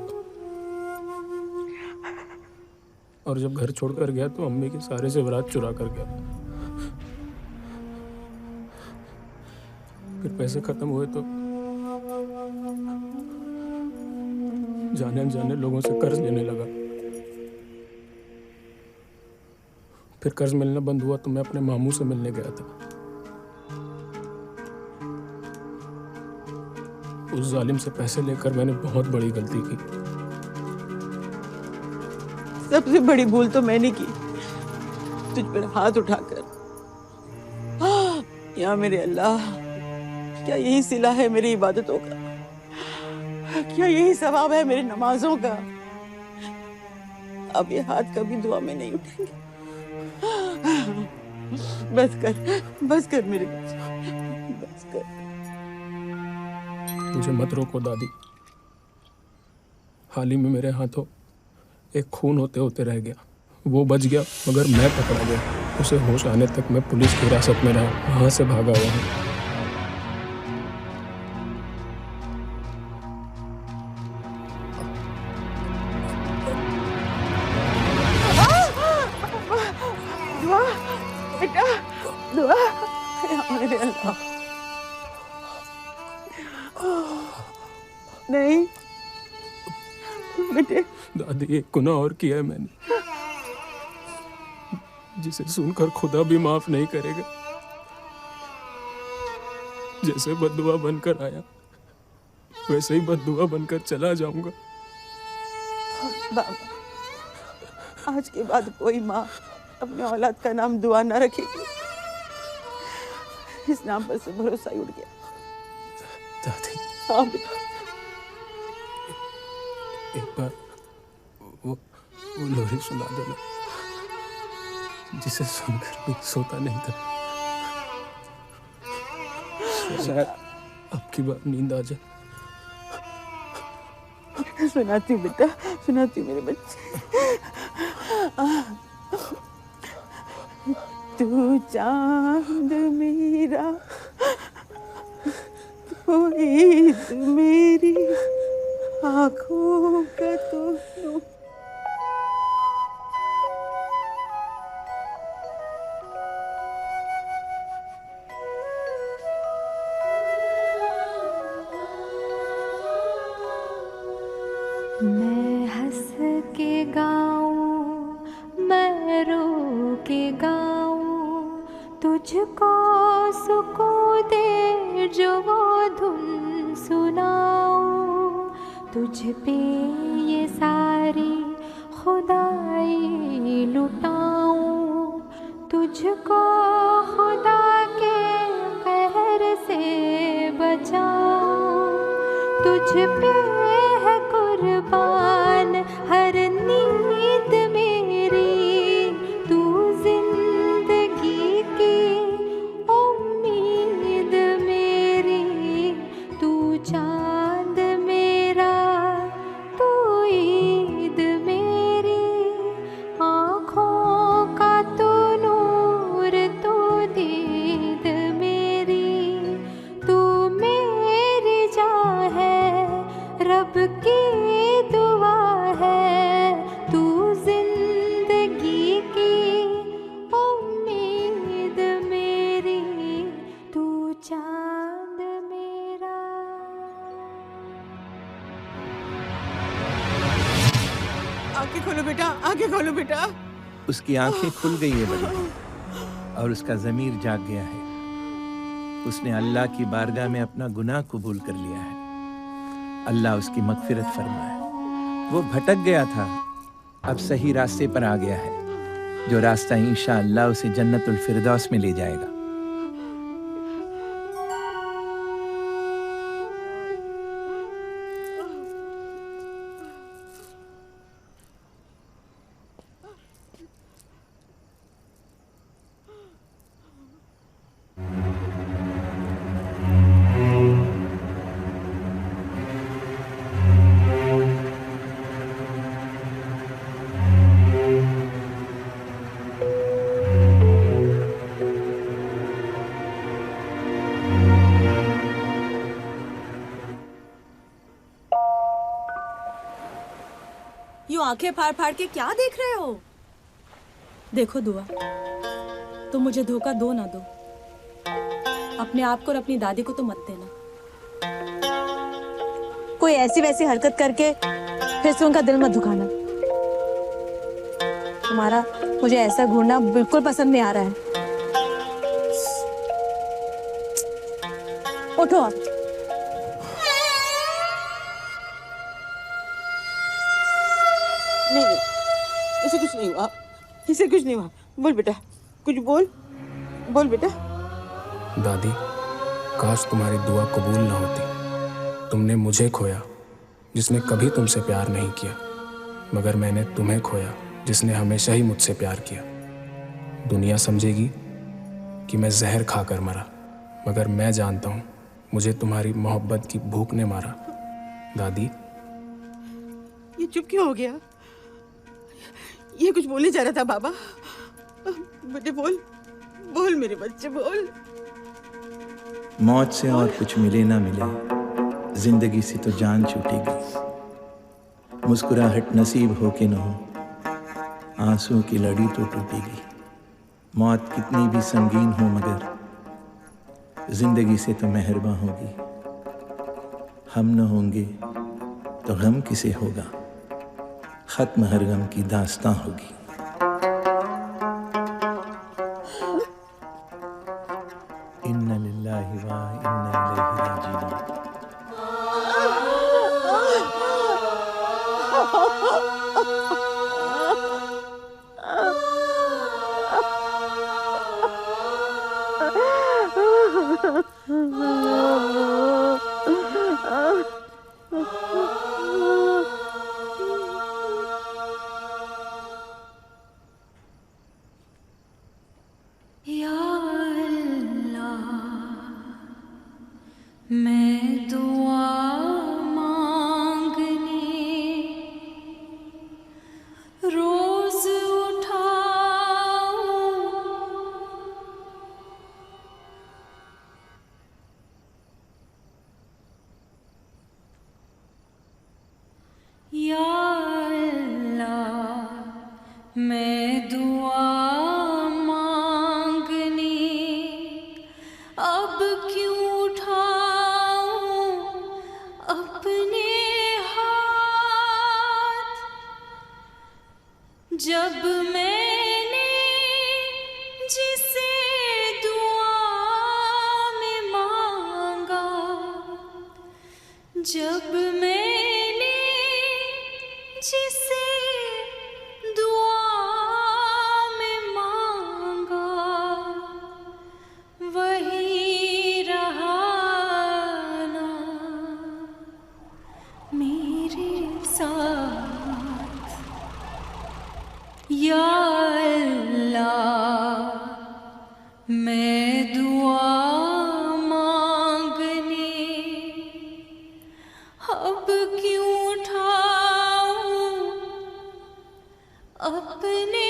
और जब घर छोड़कर गया तो अम्मी के सारे जेवरात चुरा कर गया। फिर पैसे खत्म हुए तो जाने अनजाने लोगों से कर्ज लेने लगा। फिर कर्ज मिलना बंद हुआ तो मैं अपने मामू से मिलने गया था। उस जालिम से पैसे लेकर मैंने बहुत बड़ी गलती की। सबसे बड़ी भूल तो मैंने की, तुझ पर हाथ उठाकर। या मेरे अल्लाह, क्या यही सिला है मेरी इबादतों का? क्या यही सवाब है मेरी नमाजों का? अब ये हाथ कभी दुआ में नहीं उठेंगे। बस कर मेरे बच्चे, बस कर। मुझे मत रोको दादी। हाल ही में मेरे हाथों एक खून होते होते रह गया। वो बच गया मगर मैं पकड़ा गया। उसे होश आने तक मैं पुलिस की हिरासत में रहा, वहां से भागा हुआ हूँ। दुआ बेटा, दुआ। मेरे अल्लाह, नहीं बेटे। दादी, एक गुनाह और किया है मैंने, जिसे सुनकर खुदा भी माफ नहीं करेगा। जैसे बद्दुआ बनकर आया वैसे ही बद्दुआ बनकर चला जाऊंगा। बाबा, आज के बाद कोई माँ अपने औलाद का नाम दुआ न रखेगी। इस नाम पर से भरोसा ही उड़ गया। दादी, हाँ बेटा। एक बार वो लोरी सुना देना जिसे सुनकर भी सोता नहीं था। शायद अब की बार नींद आ जाए। सुनाती हूँ बेटा, सुनाती हूँ मेरे बच्चे। तू चांद मेरा, तू ईद मेरी, आँखों का तू। मैं हंस के गाऊं, मैं रो के गाऊं, तुझको सुकून दे जो वो धुन सुनाऊं। तुझ पे ये सारी खुदाई लुटाऊं, तुझको खुदा के कहर से बचाऊं। तुझ पे है कुर्बान हर नींद मेरी, तू जिंदगी की उम्मीद मेरी। तू चांद मेरा, तू ईद मेरी, आँखों का तू नूर, तू दीद मेरी। तू मेरी जान है, रब की दुआ है, तू जिंदगी की उम्मीद मेरी, तू चांद मेरा। आंखें खोलो बेटा, आंखें खोलो बेटा। उसकी आंखें खुल गई है बड़ी, और उसका ज़मीर जाग गया है। उसने अल्लाह की बारगाह में अपना गुनाह कबूल कर लिया है। अल्लाह उसकी मगफिरत फरमाए। वो भटक गया था, अब सही रास्ते पर आ गया है, जो रास्ता इंशाअल्लाह उसे जन्नतुल फिरदौस में ले जाएगा। यूं आंखें फाड़ फाड़ के क्या देख रहे हो? देखो दुआ, तुम मुझे धोखा दो ना दो, अपने आप को और अपनी दादी को तो मत देना। कोई ऐसी वैसी हरकत करके फिर से उनका दिल मत दुखाना। तुम्हारा मुझे ऐसा घूरना बिल्कुल पसंद नहीं आ रहा है। उठो आप। नहीं, इसे कुछ नहीं हुआ, इसे कुछ नहीं हुआ। बोल बेटा, कुछ बोल, बोल बेटा। दादी, काश तुम्हारी दुआ कबूल ना होती। तुमने मुझे खोया जिसने कभी तुमसे प्यार नहीं किया, मगर मैंने तुम्हें खोया जिसने हमेशा ही मुझसे प्यार किया। दुनिया समझेगी कि मैं जहर खाकर मरा, मगर मैं जानता हूँ मुझे तुम्हारी मोहब्बत की भूख ने मारा। दादी, ये चुप क्यों हो गया? ये कुछ बोलने जा रहा था बाबा। बेटे बोल, बोल मेरे बच्चे बोल। मौत से और कुछ मिले ना मिले, जिंदगी से तो जान छूटेगी। मुस्कुराहट नसीब हो के न हो, आंसुओं की लड़ी तो टूटेगी। मौत कितनी भी संगीन हो मगर जिंदगी से तो मेहरबान होगी। हम न होंगे तो गम किसे होगा, खत्म हर गम की दास्तां होगी। इन्ना लिल्लाहि व इन्ना मैं दुआ मांगने अब क्यों उठाऊं अपने हाथ, जब मैंने जिसे दुआ में मांगा, जब मैंने जिसे दुआ में मांगा, वही रहा ना मेरे साथ। या अल्लाह, मैं दुआ मांगने अब क्यों उठाऊं अपने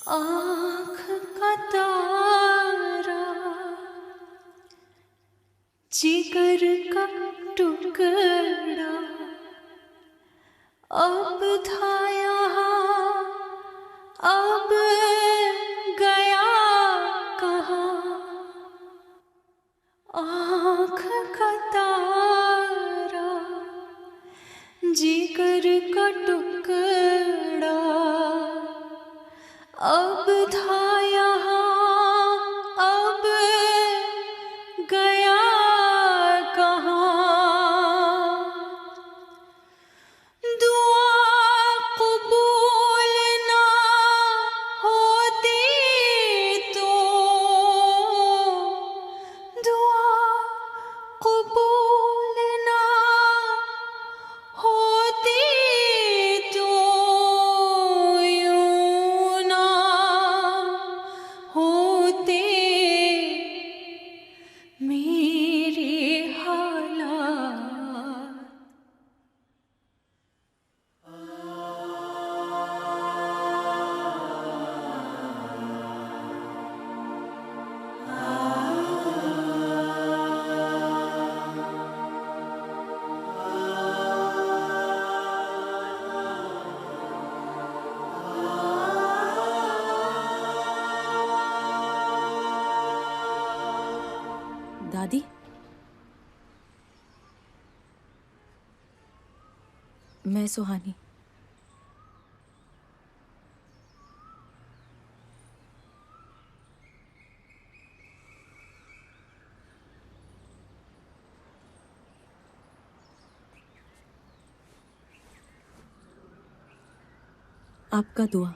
आँख का तारा, जिगर का टुकड़ा, अब था यहाँ अब गया कहाँ। आँख का तारा, जिगर का टुकड़ा, अब था यहाँ अब गया कहाँ। दुआ कबूल ना होती तो, दुआ कबूल ना होती तो, यूं ना होते मेरे हालात। दादी, मैं सुहानी। आपका दुआ।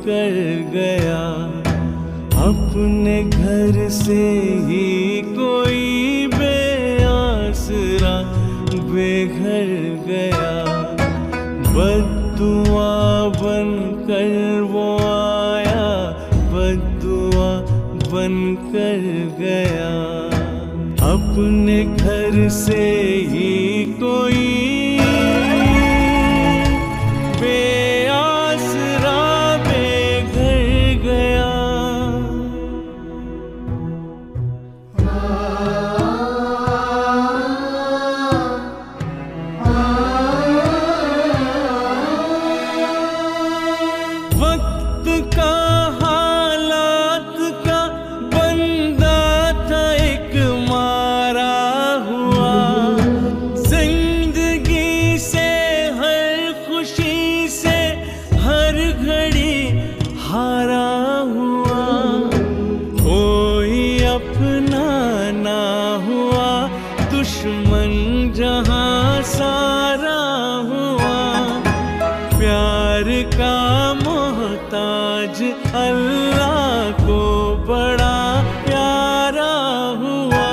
कर गया, अपने घर से ही कोई बेआसरा बेघर गया, बद्दुआ बन कर वो आया, बद्दुआ बन कर गया, अपने घर से ही कोई बेआसरा बेघर गया। वक्त का हालात का बंदा था एक मारा हुआ, जिंदगी से हर खुशी से हर घड़ी हारा हुआ, कोई अपना ना हुआ, दुश्मन जहां सारा हुआ, प्यार का मोहताज अल्लाह को बड़ा प्यारा हुआ,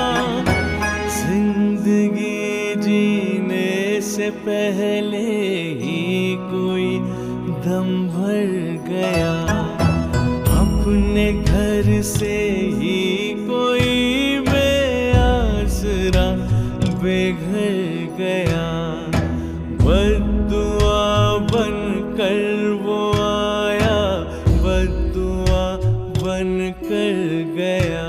जिंदगी जीने से पहले ही कोई दम भर गया, अपने घर से ही कोई बेआसरा बेघर गया, बद्दुआ बन कर वो आया, बद्दुआ बन कर गया।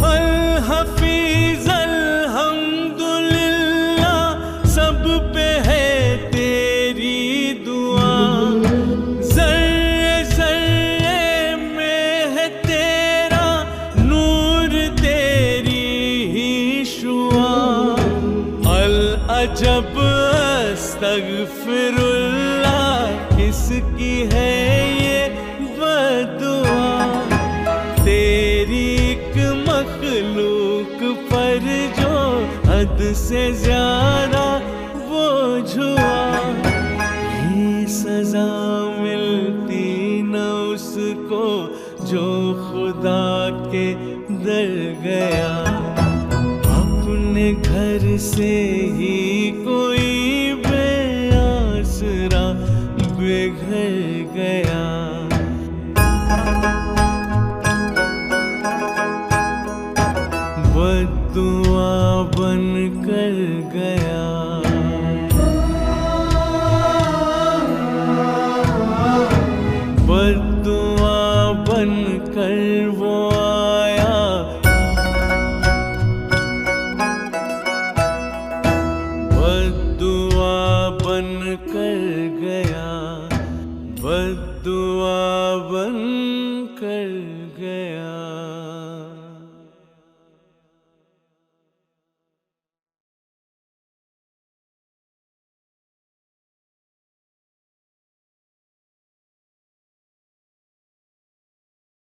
अल-हफीज़ अल्हम्दुलिल्लाह सब पे है तेरी दुआ, ज़र्रे ज़र्रे में है तेरा नूर, तेरी ही शुआ, अल-अजब अस्तग़फ़िरुल्लाह किसकी है ये बद्दुआ, तेरी एक मखलूक पर जो हद से ज्यादा वो झुआ, ये सजा मिलती न उसको जो खुदा के दर गया, अपने घर से ही कोई बेआसरा बेघर गया, बद्दुआ बन कर गया, बद्दुआ बन कर वो आया, बद्दुआ बन कर गया, बद्दुआ बन कर गया।